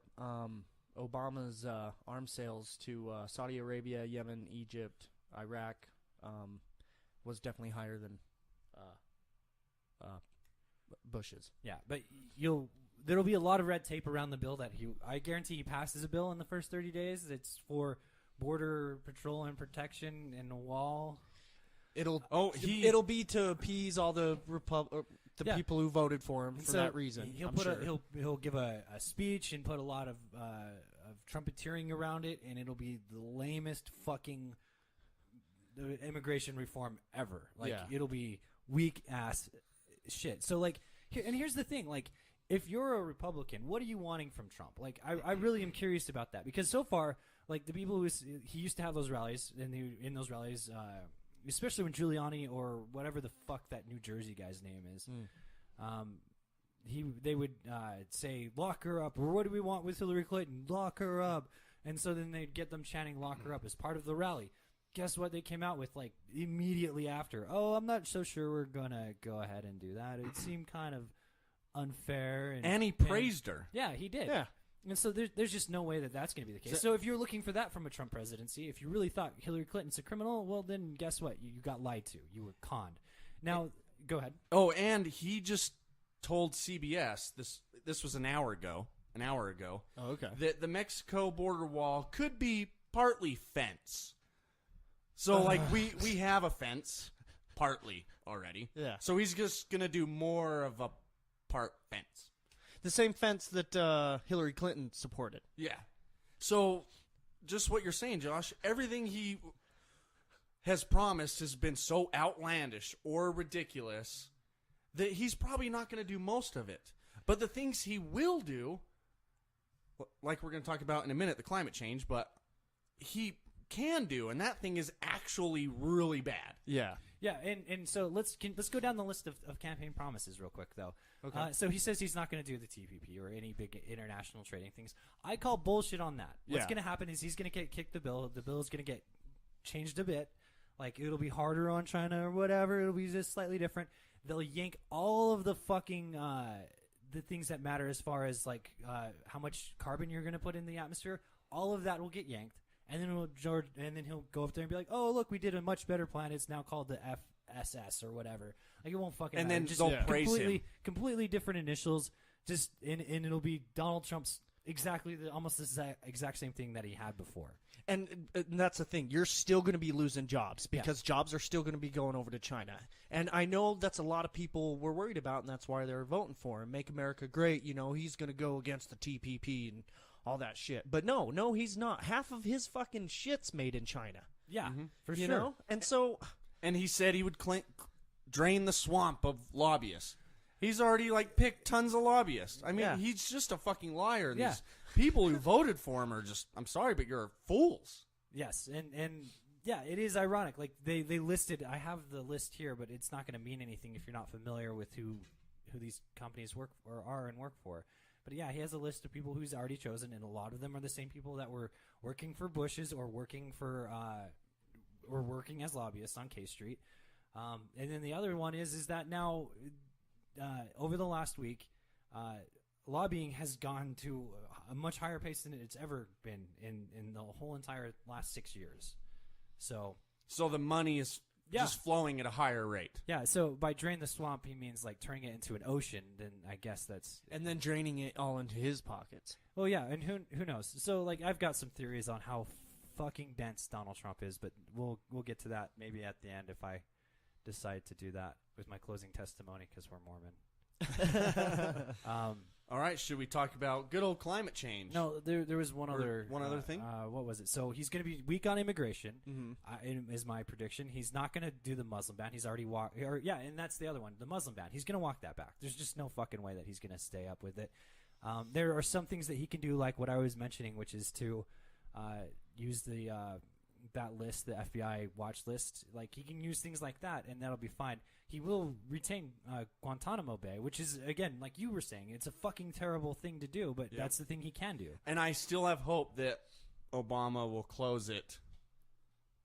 Obama's arms sales to Saudi Arabia, Yemen, Egypt, Iraq was definitely higher than Bush's. Yeah, but there'll be a lot of red tape around the bill that I guarantee he passes a bill in the first 30 days. It's for border patrol and protection and a wall. It'll be to appease all the people who voted for him for that reason. He'll give a speech and put a lot of trumpeteering around it, and it'll be the lamest fucking immigration reform ever. It'll be weak ass shit. So here's the thing, if you're a Republican, what are you wanting from Trump? I really am curious about that, because so far, the people he used to have those rallies, and in those rallies, especially when Giuliani or whatever the fuck that New Jersey guy's name is, they would say, lock her up, or what do we want with Hillary Clinton? Lock her up. And so then they'd get them chanting lock her up as part of the rally. Guess what they came out with immediately after? Oh, I'm not so sure we're going to go ahead and do that. It seemed kind of unfair. And he praised her. Yeah, he did. Yeah. And so there's just no way that's going to be the case. So if you're looking for that from a Trump presidency, if you really thought Hillary Clinton's a criminal, well, then guess what? You got lied to. You were conned. Now, go ahead. Oh, and he just told CBS, this was an hour ago, Oh, okay. that the Mexico border wall could be partly fence. So, we have a fence, partly already. Yeah. So he's just going to do more of a part fence. The same fence that Hillary Clinton supported. Yeah. So, just what you're saying, Josh, everything he has promised has been so outlandish or ridiculous that he's probably not going to do most of it. But the things he will do, like we're going to talk about in a minute, the climate change, but he can do, and that thing is actually really bad. Yeah. Yeah, and so let's go down the list of campaign promises real quick, though. Okay. So he says he's not going to do the TPP or any big international trading things. I call bullshit on that. What's going to happen is he's going to get kicked the bill. The bill is going to get changed a bit. It'll be harder on China or whatever. It'll be just slightly different. They'll yank all of the fucking the things that matter as far as how much carbon you're going to put in the atmosphere. All of that will get yanked. And then he'll go up there and be like, "Oh, look, we did a much better plan. It's now called the FSS or whatever." It won't fucking and matter. then Just they'll praise him. Completely different initials. And it'll be Donald Trump's exactly almost the exact same thing that he had before. And that's the thing. You're still going to be losing jobs because jobs are still going to be going over to China. And I know that's a lot of people were worried about, and that's why they're voting for him. Make America great. You know, he's going to go against the TPP and all that shit. But no, he's not. Half of his fucking shit's made in China. Yeah, for You sure. know? And so... And he said he would drain the swamp of lobbyists. He's already, like, picked tons of lobbyists. I mean, he's just a fucking liar. Yeah. These people who voted for him are just, I'm sorry, but you're fools. Yes, and yeah, it is ironic. Like, they listed, I have the list here, but it's not going to mean anything if you're not familiar with who these companies work or are and work for. But yeah, he has a list of people who's already chosen, and a lot of them are the same people that were working for Bush's or working for or working as lobbyists on K Street. And then the other one is that now over the last week, lobbying has gone to a much higher pace than it's ever been in the whole entire last 6 years. So the money is just flowing at a higher rate. Yeah, so by drain the swamp, he means like turning it into an ocean. Then I guess that's and then draining it all into his pockets. Well, yeah, and who knows? So like I've got some theories on how fucking dense Donald Trump is, but we'll get to that maybe at the end if I decide to do that with my closing testimony because we're Mormon. All right, should we talk about good old climate change? No, there was one other thing. What was it? So he's going to be weak on immigration. Mm-hmm. Is my prediction. He's not going to do the Muslim ban. He's already and that's the other one, the Muslim ban. He's going to walk that back. There's just no fucking way that he's going to stay up with it. There are some things that he can do, like what I was mentioning, which is to use the that list, the FBI watch list. Like he can use things like that, and that'll be fine. He will retain Guantanamo Bay, which is, again, like you were saying, it's a fucking terrible thing to do, but that's the thing he can do. And I still have hope that Obama will close it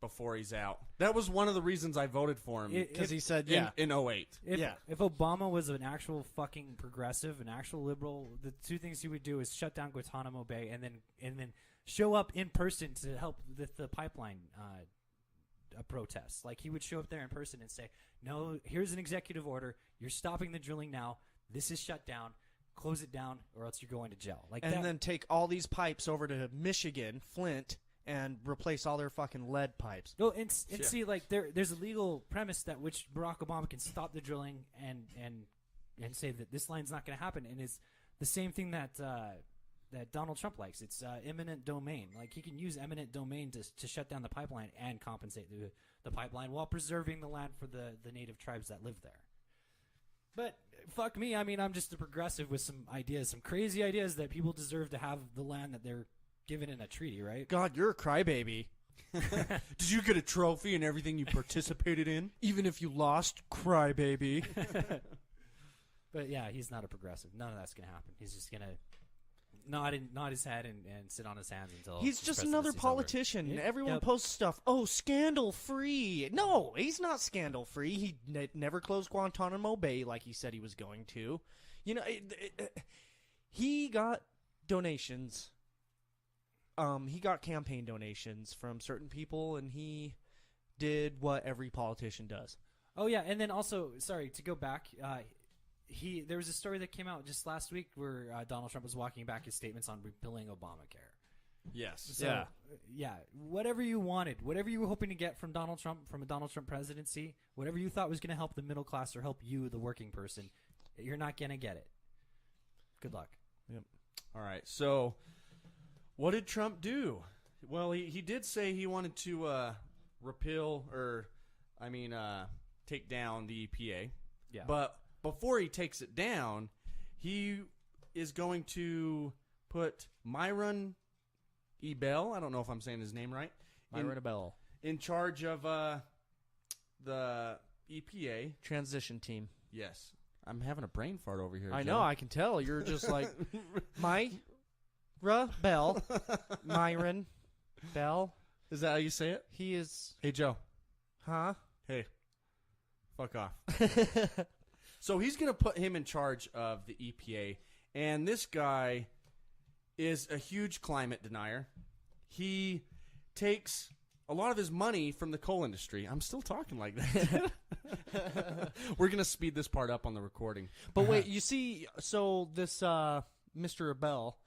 before he's out. That was one of the reasons I voted for him. Because he said, in 08. If Obama was an actual fucking progressive, an actual liberal, the two things he would do is shut down Guantanamo Bay and then show up in person to help with the pipeline protests. Like he would show up there in person and say, no, here's an executive order. You're stopping the drilling now. This is shut down. Close it down or else you're going to jail. Then take all these pipes over to Michigan, Flint, and replace all their fucking lead pipes. No, and see, like there's a legal premise that which Barack Obama can stop the drilling and say that this line's not going to happen, and it's the same thing that Donald Trump likes. It's eminent domain. Like he can use eminent domain to shut down the pipeline and compensate the pipeline while preserving the land for the native tribes that live there. But fuck me, I mean, I'm just a progressive with some ideas, some crazy ideas that people deserve to have the land that they're given in a treaty, right? God, you're a crybaby. Did you get a trophy and everything you participated in? Even if you lost, crybaby. But yeah, he's not a progressive. None of that's going to happen. He's just going to nod his head and sit on his hands until he's just another politician. Yep. Everyone posts stuff. Oh, scandal free. No, he's not scandal free. He never closed Guantanamo Bay like he said he was going to. You know, he got donations. He got campaign donations from certain people, and he did what every politician does. Oh yeah, and then also, sorry to go back. There was a story that came out just last week where Donald Trump was walking back his statements on repealing Obamacare. Yes. So, yeah. Whatever you wanted, whatever you were hoping to get from Donald Trump, from a Donald Trump presidency, whatever you thought was going to help the middle class or help you, the working person, you're not going to get it. Good luck. Yep. All right. So, what did Trump do? Well, he did say he wanted to take down the EPA. Yeah. But before he takes it down, he is going to put Myron Ebell, I don't know if I'm saying his name right, Myron Ebell, in charge of the EPA. Transition team. Yes. I'm having a brain fart over here, I Joe. know, I can tell. You're just like, Bell. Myron Bell. Is that how you say it? He is... Hey, Joe. Huh? Hey. Fuck off. So he's going to put him in charge of the EPA, and this guy is a huge climate denier. He takes a lot of his money from the coal industry. I'm still talking like that. We're going to speed this part up on the recording. But wait, you see, so this Mr. Abell,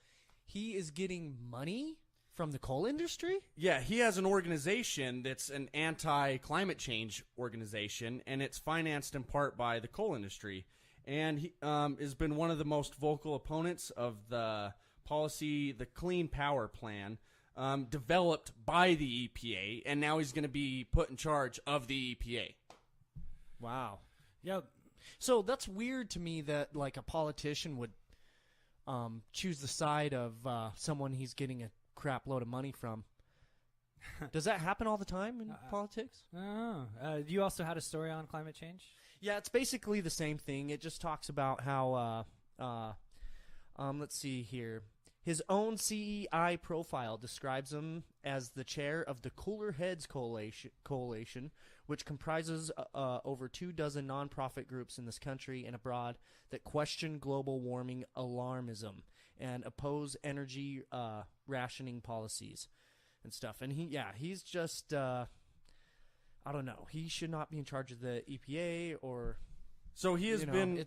he is getting money from the coal industry? Yeah, he has an organization that's an anti-climate change organization, and it's financed in part by the coal industry. And he has been one of the most vocal opponents of the policy, the Clean Power Plan, developed by the EPA, and now he's going to be put in charge of the EPA. Wow. Yep. So that's weird to me that like a politician would choose the side of someone he's getting a crap load of money from. Does that happen all the time in politics? You also had a story on climate change? Yeah, it's basically the same thing. It just talks about how, let's see here. His own CEI profile describes him as the chair of the Cooler Heads Coalition, which comprises over 24 nonprofit groups in this country and abroad that question global warming alarmism and oppose energy rationing policies and stuff. And he's just, I don't know. He should not be in charge of the EPA or. So he has been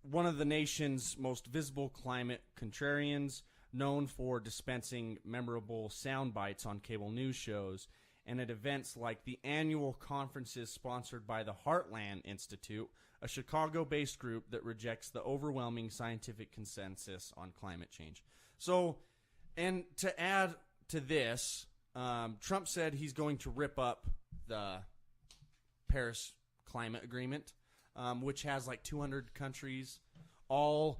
one of the nation's most visible climate contrarians, known for dispensing memorable sound bites on cable news shows and at events like the annual conferences sponsored by the Heartland Institute, a Chicago-based group that rejects the overwhelming scientific consensus on climate change. So, and to add to this, Trump said he's going to rip up the Paris Climate Agreement, which has like 200 countries all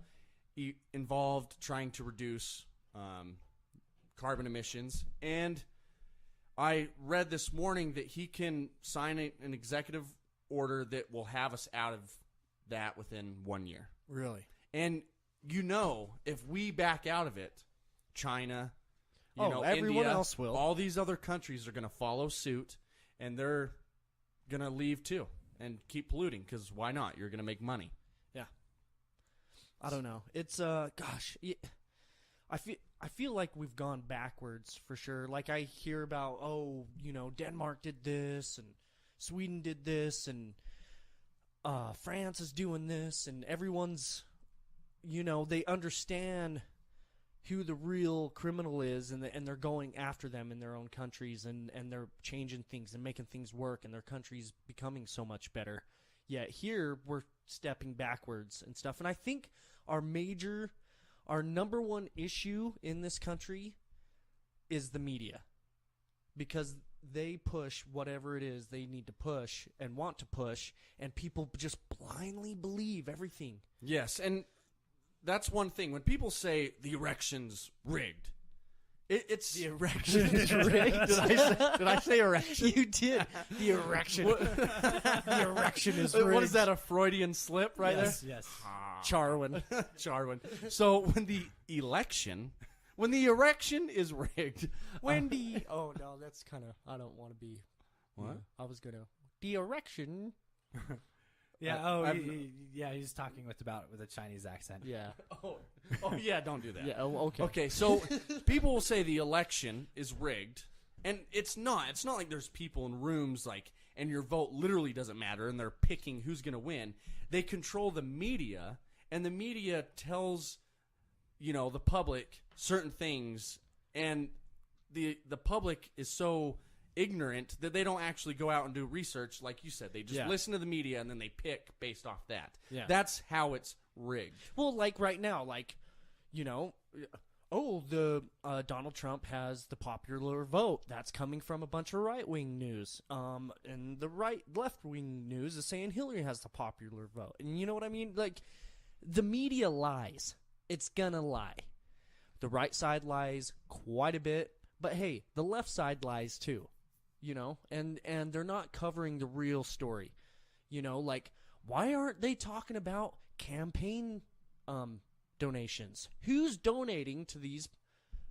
involved trying to reduce carbon emissions. And I read this morning that he can sign an executive order that will have us out of that within 1 year. Really? And if we back out of it, China, everyone India, else will. All these other countries are going to follow suit, and they're going to leave too and keep polluting because why not? You're going to make money. Yeah. I don't know. It's gosh, I feel like we've gone backwards for sure. Like I hear about Denmark did this and Sweden did this and France is doing this and everyone's they understand who the real criminal is and they're going after them in their own countries and they're changing things and making things work and their country's becoming so much better. Yet here we're stepping backwards and stuff. And I think our number one issue in this country is the media, because they push whatever it is they need to push and want to push, and people just blindly believe everything. Yes, and that's one thing. When people say the erection's rigged, it's the erection is rigged. Did I say erection? You did. The erection. The erection is rigged. What is that? A Freudian slip right there? Yes. Charwin. Charwin. So when the erection is rigged, oh no, that's kind of. I don't want to be. What? I was gonna. The erection. Yeah. He's talking with a Chinese accent. Yeah. Oh yeah. Don't do that. Yeah. Oh, okay. Okay. So people will say the election is rigged, and it's not. It's not like there's people in rooms and your vote literally doesn't matter, and they're picking who's going to win. They control the media, and the media tells, the public certain things, and the public is so ignorant that they don't actually go out and do research like you said. They just listen to the media and then they pick based off that. Yeah. That's how it's rigged. Well, like right now, Donald Trump has the popular vote. That's coming from a bunch of right-wing news. And the left-wing news is saying Hillary has the popular vote. And you know what I mean? Like, the media lies. It's gonna lie. The right side lies quite a bit, but hey, the left side lies too. And they're not covering the real story. Why aren't they talking about campaign donations? Who's donating to these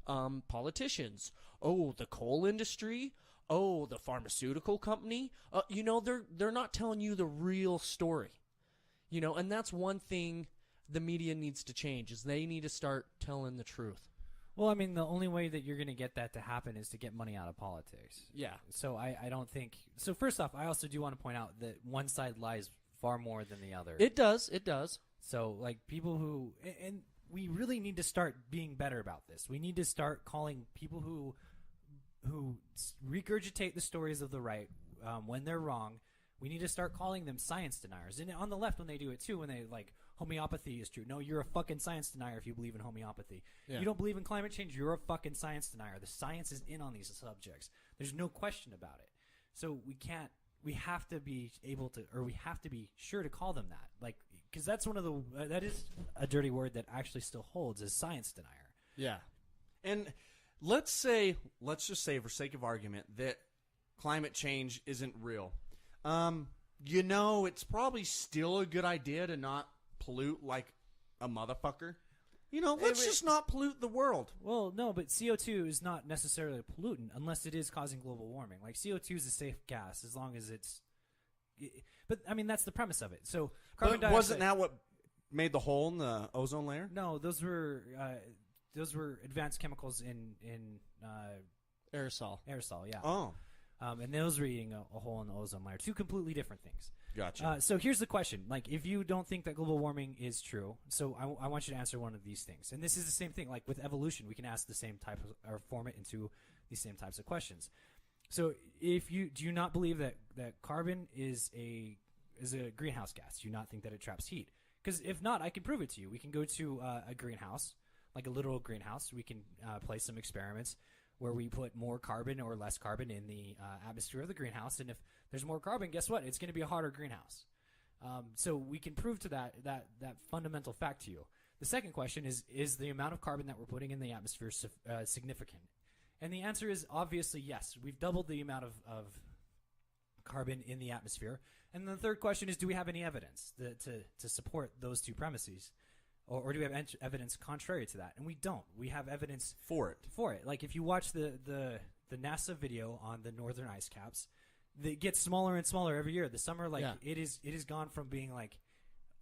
politicians? Oh, the coal industry? Oh, the pharmaceutical company? They're not telling you the real story. And that's one thing the media needs to change, is they need to start telling the truth. Well, I mean, the only way that you're going to get that to happen is to get money out of politics. Yeah. So I don't think – so first off, I also do want to point out that one side lies far more than the other. It does. So, people who – and we really need to start being better about this. We need to start calling people who regurgitate the stories of the right when they're wrong. We need to start calling them science deniers. And on the left, when they do it too, when they like homeopathy is true. No, you're a fucking science denier if you believe in homeopathy. Yeah. You don't believe in climate change, you're a fucking science denier. The science is in on these subjects. There's no question about it. So we have to be able to, or we have to be sure to call them that. Like, because that's one of the, that is a dirty word that actually still holds, is science denier. Yeah. And let's just say for sake of argument that climate change isn't real. It's probably still a good idea to not pollute like a motherfucker. Let's just not pollute the world. Well, no, but CO2 is not necessarily a pollutant unless it is causing global warming. Like, CO2 is a safe gas as long as it's... But, I mean, that's the premise of it. So, carbon dioxide... Wasn't that what made the hole in the ozone layer? No, those were advanced chemicals in Aerosol. Aerosol, yeah. Oh. And those were eating a hole in the ozone layer. Two completely different things. Gotcha. So here's the question. Like, if you don't think that global warming is true, so I want you to answer one of these things. And this is the same thing. Like, with evolution, we can ask the same type of, or form it into these same types of questions. So do you not believe that carbon is a greenhouse gas? Do you not think that it traps heat? Because if not, I can prove it to you. We can go to a greenhouse, like a literal greenhouse. We can play some experiments where we put more carbon or less carbon in the atmosphere of the greenhouse. And if there's more carbon, guess what? It's going to be a hotter greenhouse. So we can prove to that fundamental fact to you. The second question is the amount of carbon that we're putting in the atmosphere significant? And the answer is obviously yes. We've doubled the amount of carbon in the atmosphere. And the third question is, do we have any evidence to support those two premises? Or do we have evidence contrary to that? And we don't. We have evidence for it. Like, if you watch the NASA video on the northern ice caps, it gets smaller and smaller every year. The summer, it is gone from being like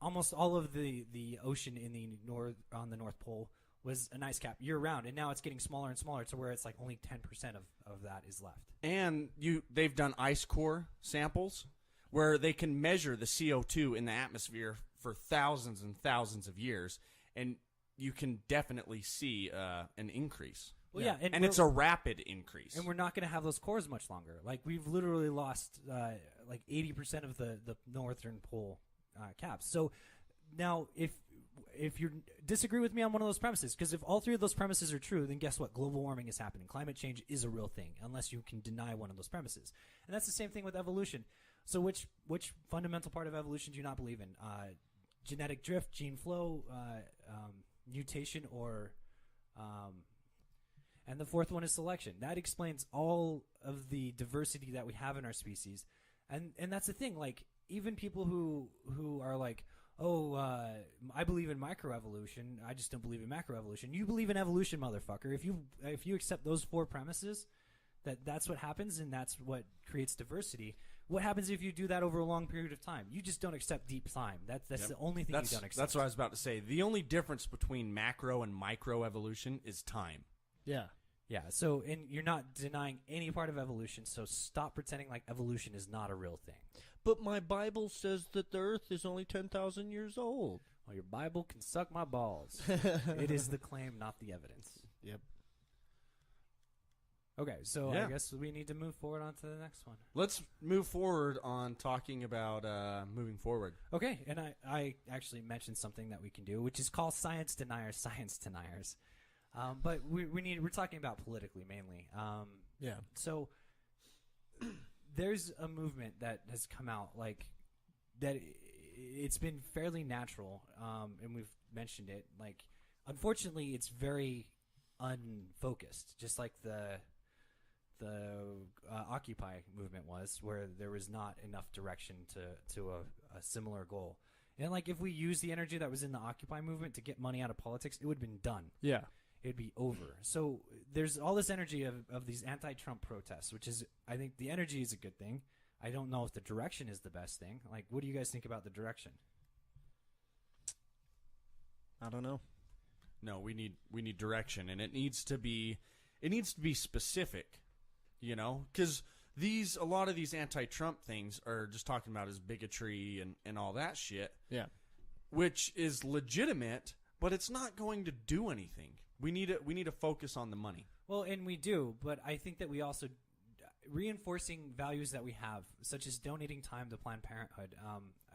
almost all of the ocean in the on the North Pole was an ice cap year round, and now it's getting smaller and smaller to where it's like only 10% of that is left. And they've done ice core samples where they can measure the CO2 in the atmosphere for thousands and thousands of years, and you can definitely see an increase. Well, yeah, and it's a rapid increase. And we're not going to have those cores much longer. Like, we've literally lost like 80% of the northern pole caps. So now, if you disagree with me on one of those premises, because if all three of those premises are true, then guess what? Global warming is happening. Climate change is a real thing, unless you can deny one of those premises. And that's the same thing with evolution. So which fundamental part of evolution do you not believe in? Genetic drift, gene flow, mutation, or and the fourth one is selection. That explains all of the diversity that we have in our species. And that's the thing. Like, even people who are like, I believe in microevolution, I just don't believe in macroevolution. You believe in evolution, motherfucker. If you accept those four premises, that's what happens and that's what creates diversity. What happens if you do that over a long period of time? You just don't accept deep time. That's the only thing you don't accept. That's what I was about to say. The only difference between macro and micro evolution is time. Yeah. Yeah, so you're not denying any part of evolution, so stop pretending like evolution is not a real thing. But my Bible says that the Earth is only 10,000 years old. Well, your Bible can suck my balls. It is the claim, not the evidence. Yep. Okay, so I guess we need to move forward on to the next one. Let's move forward on talking about moving forward. Okay, and I actually mentioned something that we can do, which is call science deniers. But we're talking about politically mainly. Yeah. So there's a movement that has come out like that. It's been fairly natural, and we've mentioned it. Like, unfortunately, it's very unfocused, just like the Occupy movement was, where there was not enough direction to a similar goal. And like, if we use the energy that was in the Occupy movement to get money out of politics, it would have been done. Yeah. It'd be over. So there's all this energy of these anti-Trump protests, which is, I think the energy is a good thing. I don't know if the direction is the best thing. Like, what do you guys think about the direction? I don't know. No, we need direction, and it needs to be specific, because a lot of these anti-Trump things are just talking about his bigotry and all that shit. Yeah. Which is legitimate, but it's not going to do anything. We need to focus on the money. Well, and we do, but I think that we also reinforcing values that we have, such as donating time to Planned Parenthood.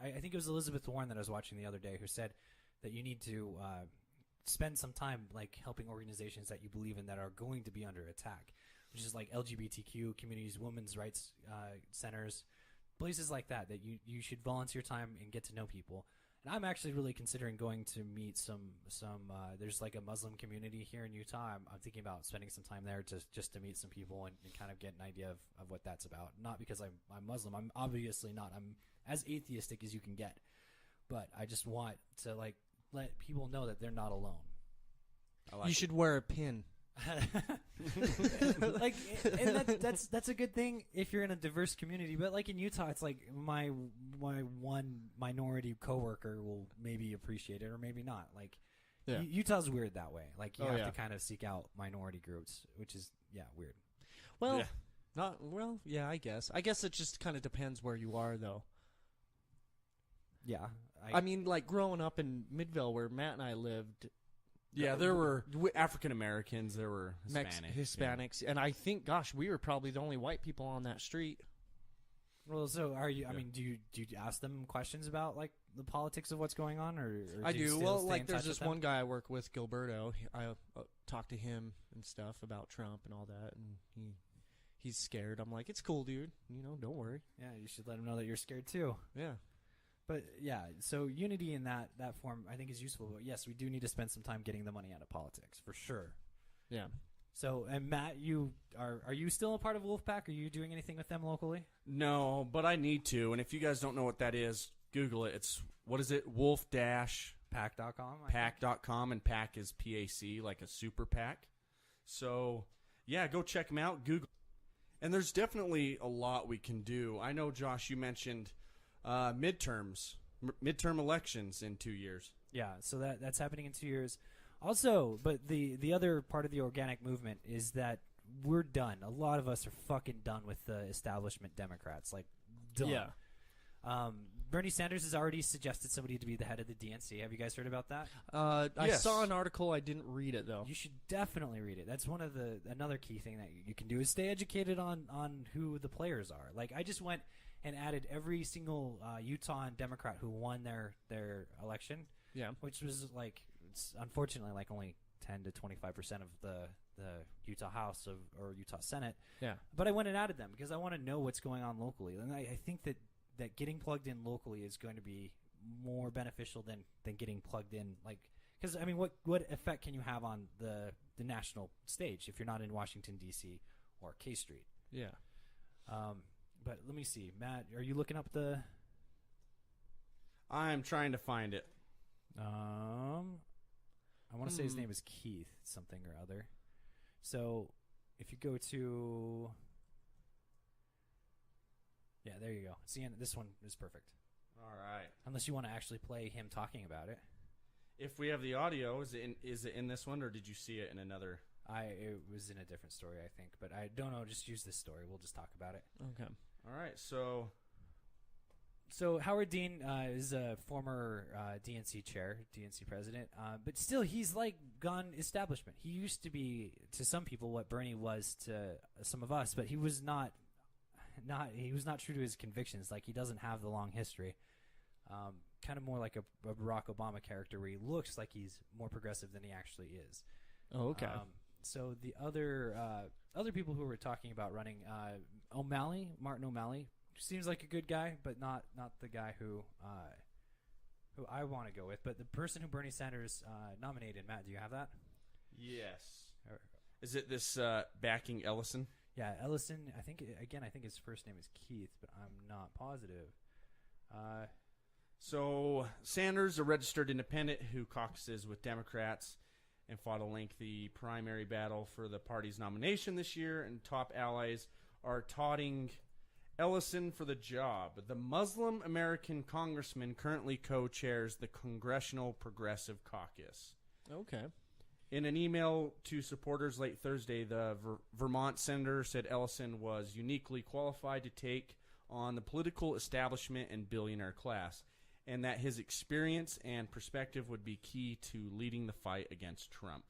I think it was Elizabeth Warren that I was watching the other day who said that you need to spend some time like helping organizations that you believe in that are going to be under attack, which is like LGBTQ communities, women's rights centers, places like that you should volunteer time and get to know people. And I'm actually really considering going to meet some there's like a Muslim community here in Utah. I'm thinking about spending some time there just to meet some people and kind of get an idea of what that's about. Not because I'm Muslim. I'm obviously not. I'm as atheistic as you can get. But I just want to like let people know that they're not alone. You should wear a pin. Like, and that's a good thing if you're in a diverse community. But like in Utah, it's like my one minority coworker will maybe appreciate it or maybe not. Like, Utah's weird that way. Like you have to kind of seek out minority groups, which is weird. Well, I guess. I guess it just kind of depends where you are, though. Yeah, I mean, like growing up in Midvale, where Matt and I lived. Yeah, there were African Americans, there were Hispanics, and I think, gosh, we were probably the only white people on that street. Well, so are you? I mean, do you ask them questions about like the politics of what's going on, or I do you do. still Well, stay like in there's touch this with one guy I work with, Gilberto. I talk to him and stuff about Trump and all that, and he's scared. I'm like, it's cool, dude. Don't worry. Yeah, you should let him know that you're scared too. Yeah. But yeah, so unity in that form I think is useful. But yes, we do need to spend some time getting the money out of politics for sure. Yeah. So, and Matt, you are you still a part of Wolfpack? Are you doing anything with them locally? No, but I need to. And if you guys don't know what that is, Google it. It's what is it? Wolf-pack.com. Pack.com, and pack is PAC, like a super PAC. So yeah, go check them out. Google. And there's definitely a lot we can do. I know, Josh, you mentioned midterm elections in 2 years. Yeah, so that's happening in 2 years. Also, but the other part of the organic movement is that we're done. A lot of us are fucking done with the establishment Democrats. Like, done. Yeah. Bernie Sanders has already suggested somebody to be the head of the DNC. Have you guys heard about that? I saw an article. I didn't read it, though. You should definitely read it. That's another key thing that you can do is stay educated on who the players are. Like, I just went and added every single Utah Democrat who won their election. Yeah. Which was like, it's unfortunately like only 10 to 25% of the Utah House or Utah Senate. Yeah. But I went and added them because I want to know what's going on locally. And I think that getting plugged in locally is going to be more beneficial than getting plugged in, like, because I mean, what effect can you have on the national stage if you're not in Washington D.C. or K Street? Yeah. But let me see, Matt, are you looking up the? I'm trying to find it. I want to say his name is Keith something or other. So if you go to. Yeah, there you go. See, this one is perfect. All right. Unless you want to actually play him talking about it. If we have the audio, is it in this one, or did you see it in another? It was in a different story, I think, but I don't know. Just use this story. We'll just talk about it. Okay. All right. So Howard Dean is a former DNC chair, DNC president, but still he's like gone establishment. He used to be to some people what Bernie was to some of us, but he was not true to his convictions. Like, he doesn't have the long history. Kind of more like a Barack Obama character, where he looks like he's more progressive than he actually is. Oh, okay. So the other people who were talking about running, Martin O'Malley, seems like a good guy, but not the guy who I want to go with. But the person who Bernie Sanders nominated, Matt, do you have that? yes. Is it this backing Ellison? Yeah, Ellison. I think his first name is Keith, but I'm not positive. So Sanders, a registered independent who caucuses with Democrats and fought a lengthy primary battle for the party's nomination this year, and top allies are touting Ellison for the job. The Muslim American congressman currently co-chairs the Congressional Progressive Caucus. Okay. In an email to supporters late Thursday, the Vermont senator said Ellison was uniquely qualified to take on the political establishment and billionaire class. and that his experience and perspective would be key to leading the fight against Trump.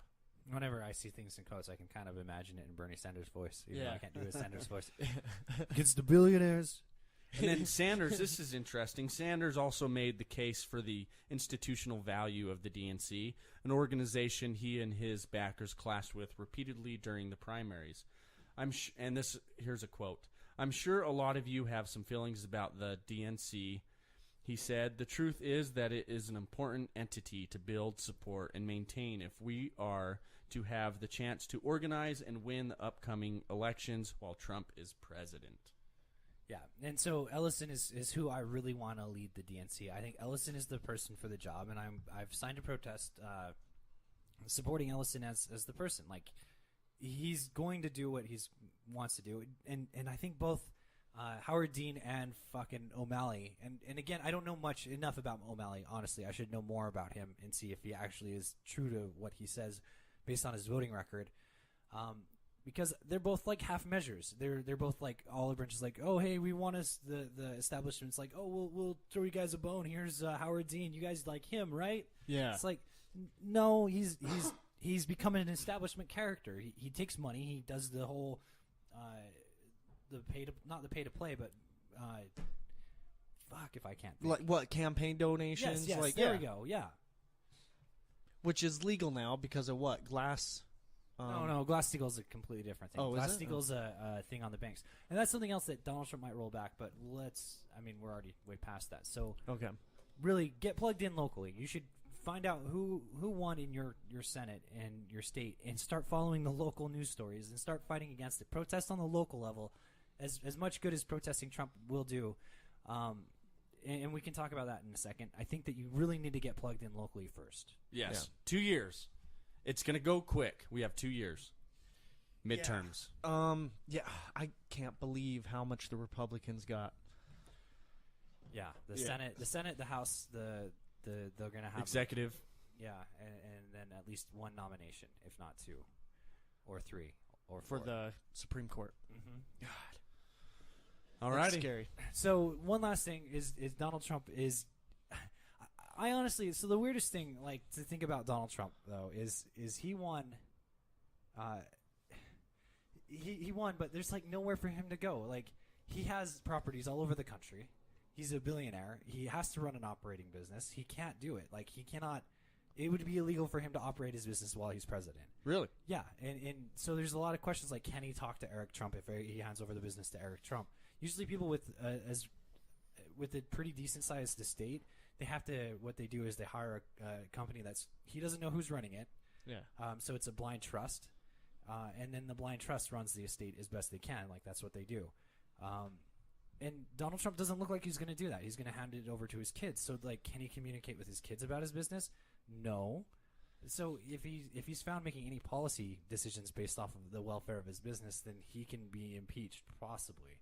Whenever I see things in quotes, I can kind of imagine it in Bernie Sanders' voice. Even though Yeah. I can't do a Sanders voice. Against the billionaires. And then Sanders, this is interesting. Sanders also made the case for the institutional value of the DNC, an organization he and his backers clashed with repeatedly during the primaries. Here's a quote. "I'm sure a lot of you have some feelings about the DNC," he said. "The truth is that it is an important entity to build, support, and maintain if we are to have the chance to organize and win the upcoming elections while Trump is president." Yeah, and so Ellison is who I really want to lead the DNC. I think Ellison is the person for the job, and I've signed a protest supporting Ellison as the person. Like, he's going to do what he wants to do, and I think both Howard Dean and fucking O'Malley, and again, I don't know enough about O'Malley, honestly. I should know more about him and see if he actually is true to what he says based on his voting record. Because they're both like half measures. They're both like olive branches. Like, oh hey, we want us the establishment's like, oh we'll throw you guys a bone. Here's Howard Dean. You guys like him, right? Yeah. It's like, no, he's become an establishment character. He takes money. He does the whole not the pay to play, but fuck if I can't think. Like what, campaign donations? Yes, like, there we go. Yeah. Which is legal now because of what? Glass. No, Glass-Steagall's a completely different thing. Oh, is it? Glass-Steagall's a thing on the banks, and that's something else that Donald Trump might roll back. But we're already way past that. So Okay. really get plugged in locally. You should find out who won in your Senate and your state, and start following the local news stories and start fighting against it. Protest on the local level, as much good as protesting Trump will do. And we can talk about that in a second. I think that you really need to get plugged in locally first. Yes, 2 years. It's going to go quick. We have 2 years. Midterms. Yeah, I can't believe how much the Republicans got. Yeah, the Senate, the House, they're going to have Executive. Yeah, and then at least one nomination, if not two, or three, or For four. the Supreme Court. Mm-hmm. All That's righty. scary. So one last thing is Donald Trump is. I honestly, so the weirdest thing, like, to think about Donald Trump though is he won. He won, but there's like nowhere for him to go. Like, he has properties all over the country. He's a billionaire. He has to run an operating business. He can't do it. Like, he cannot. It would be illegal for him to operate his business while he's president. Really? Yeah, and so there's a lot of questions like, can he talk to Eric Trump if he hands over the business to Eric Trump? Usually, people with a pretty decent sized estate, they have to. What they do is they hire a company he doesn't know who's running it. Yeah. So it's a blind trust, and then the blind trust runs the estate as best they can. Like, that's what they do. And Donald Trump doesn't look like he's going to do that. He's going to hand it over to his kids. So, like, can he communicate with his kids about his business? No. So if he's found making any policy decisions based off of the welfare of his business, then he can be impeached, possibly.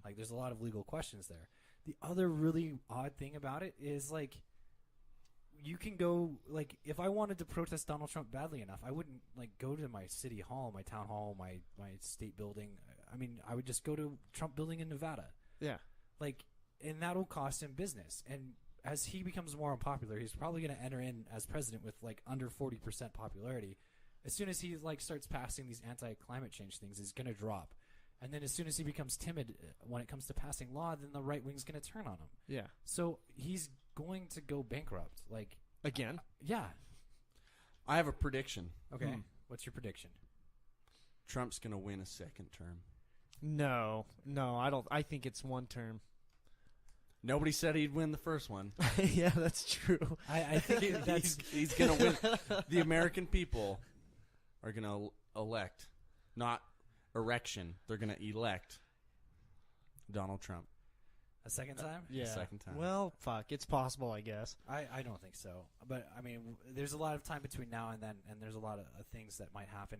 Like, there's a lot of legal questions there. The other really odd thing about it is, like, you can go, like, if I wanted to protest Donald Trump badly enough, I wouldn't, like, go to my city hall, my town hall, my state building. I mean, I would just go to Trump building in Nevada. Yeah. Like, and that'll cost him business. And as he becomes more unpopular, he's probably going to enter in as president with, like, under 40% popularity. As soon as he, like, starts passing these anti-climate change things, he's going to drop. And then as soon as he becomes timid when it comes to passing law, then the right wing's going to turn on him. Yeah. So he's going to go bankrupt. Like, Again? yeah. I have a prediction. Okay. What's your prediction? Trump's going to win a second term. No, I don't. I think it's one term. Nobody said he'd win the first one. Yeah, that's true. I think that's He's going to win. The American people are going to elect, not erection. They're going to elect Donald Trump. a second time. Yeah. Second time. Well, fuck. It's possible, I guess. I don't think so. But, I mean, there's a lot of time between now and then, and there's a lot of things that might happen.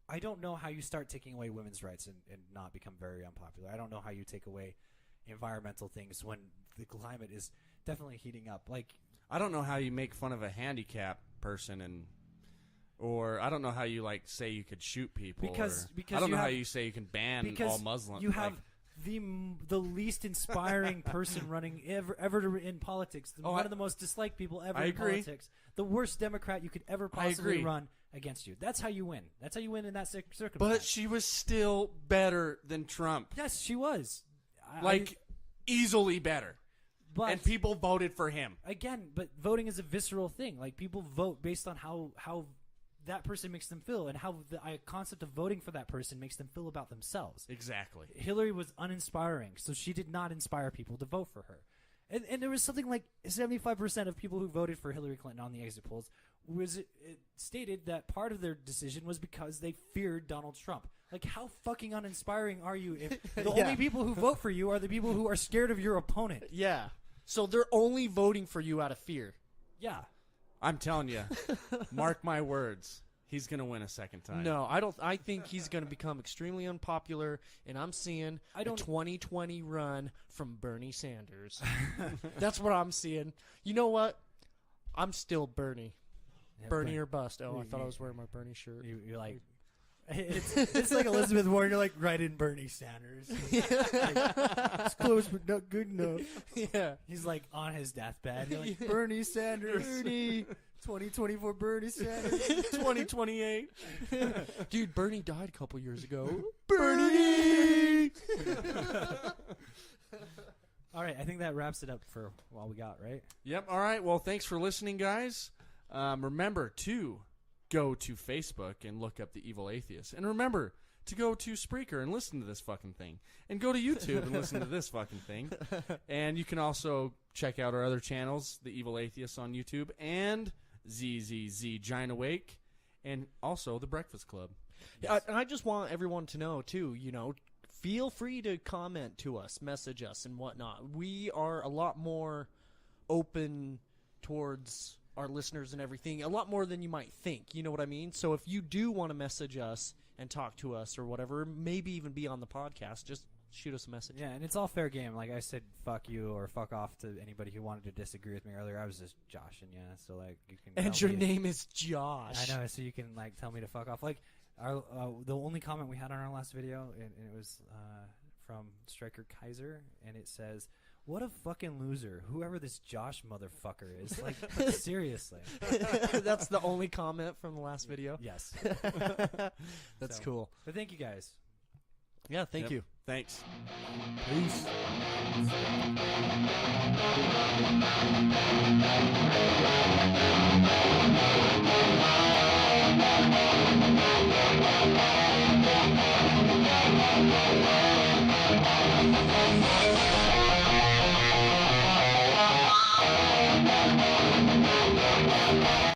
I don't know how you start taking away women's rights and not become very unpopular. I don't know how you take away environmental things when the climate is definitely heating up. Like, I don't know how you make fun of a handicapped person or I don't know how you, like, say you could shoot people. Because I don't you know how have- you say you can ban because all Muslims. you have the least inspiring person running ever in politics. One of the most disliked people ever in politics. The worst Democrat you could ever possibly run against you. That's how you win. That's how you win in that circumstance. But she was still better than Trump. Yes, she was. Easily better. And people voted for him. Again, but voting is a visceral thing. Like, people vote based on how that person makes them feel, and how the concept of voting for that person makes them feel about themselves. Exactly. Hillary was uninspiring, so she did not inspire people to vote for her. And there was something like 75% of people who voted for Hillary Clinton on the exit polls it stated that part of their decision was because they feared Donald Trump. Like, how fucking uninspiring are you if the only people who vote for you are the people who are scared of your opponent? Yeah. So they're only voting for you out of fear. Yeah. I'm telling you, mark my words. He's going to win a second time. No, I don't. I think he's going to become extremely unpopular, and I'm seeing a 2020 run from Bernie Sanders. That's what I'm seeing. You know what? I'm still Bernie. Yeah, Bernie or bust. Oh, I thought I was wearing my Bernie shirt. You're like... It's like Elizabeth Warren. You're like, right in Bernie Sanders. It's close, but not good enough. Yeah. He's like on his deathbed. You're like, Bernie Sanders. Bernie. 2024 Bernie Sanders. 2028. Dude, Bernie died a couple years ago. Bernie! All right, I think that wraps it up for all we got, right? Yep. All right. Well, thanks for listening, guys. Remember to go to Facebook and look up The Evil Atheist. And remember to go to Spreaker and listen to this fucking thing. And go to YouTube and listen to this fucking thing. And you can also check out our other channels, The Evil Atheist on YouTube and ZZZ Giant Awake, and also The Breakfast Club. Yes. I just want everyone to know, too, feel free to comment to us, message us, and whatnot. We are a lot more open towards our listeners and everything, a lot more than you might think. You know what I mean? So if you do want to message us and talk to us or whatever, maybe even be on the podcast, just shoot us a message. Yeah, and it's all fair game. Like I said, fuck you or fuck off to anybody who wanted to disagree with me earlier. I was just joshing you, so like you can. And your name is Josh. I know, so you can like tell me to fuck off. Like the only comment we had on our last video, and it was from Striker Kaiser, and it says, "What a fucking loser! Whoever this Josh motherfucker is." Like, seriously. That's the only comment from the last video. Yes. That's cool. But thank you guys. Yeah, thank you. Thanks. Peace.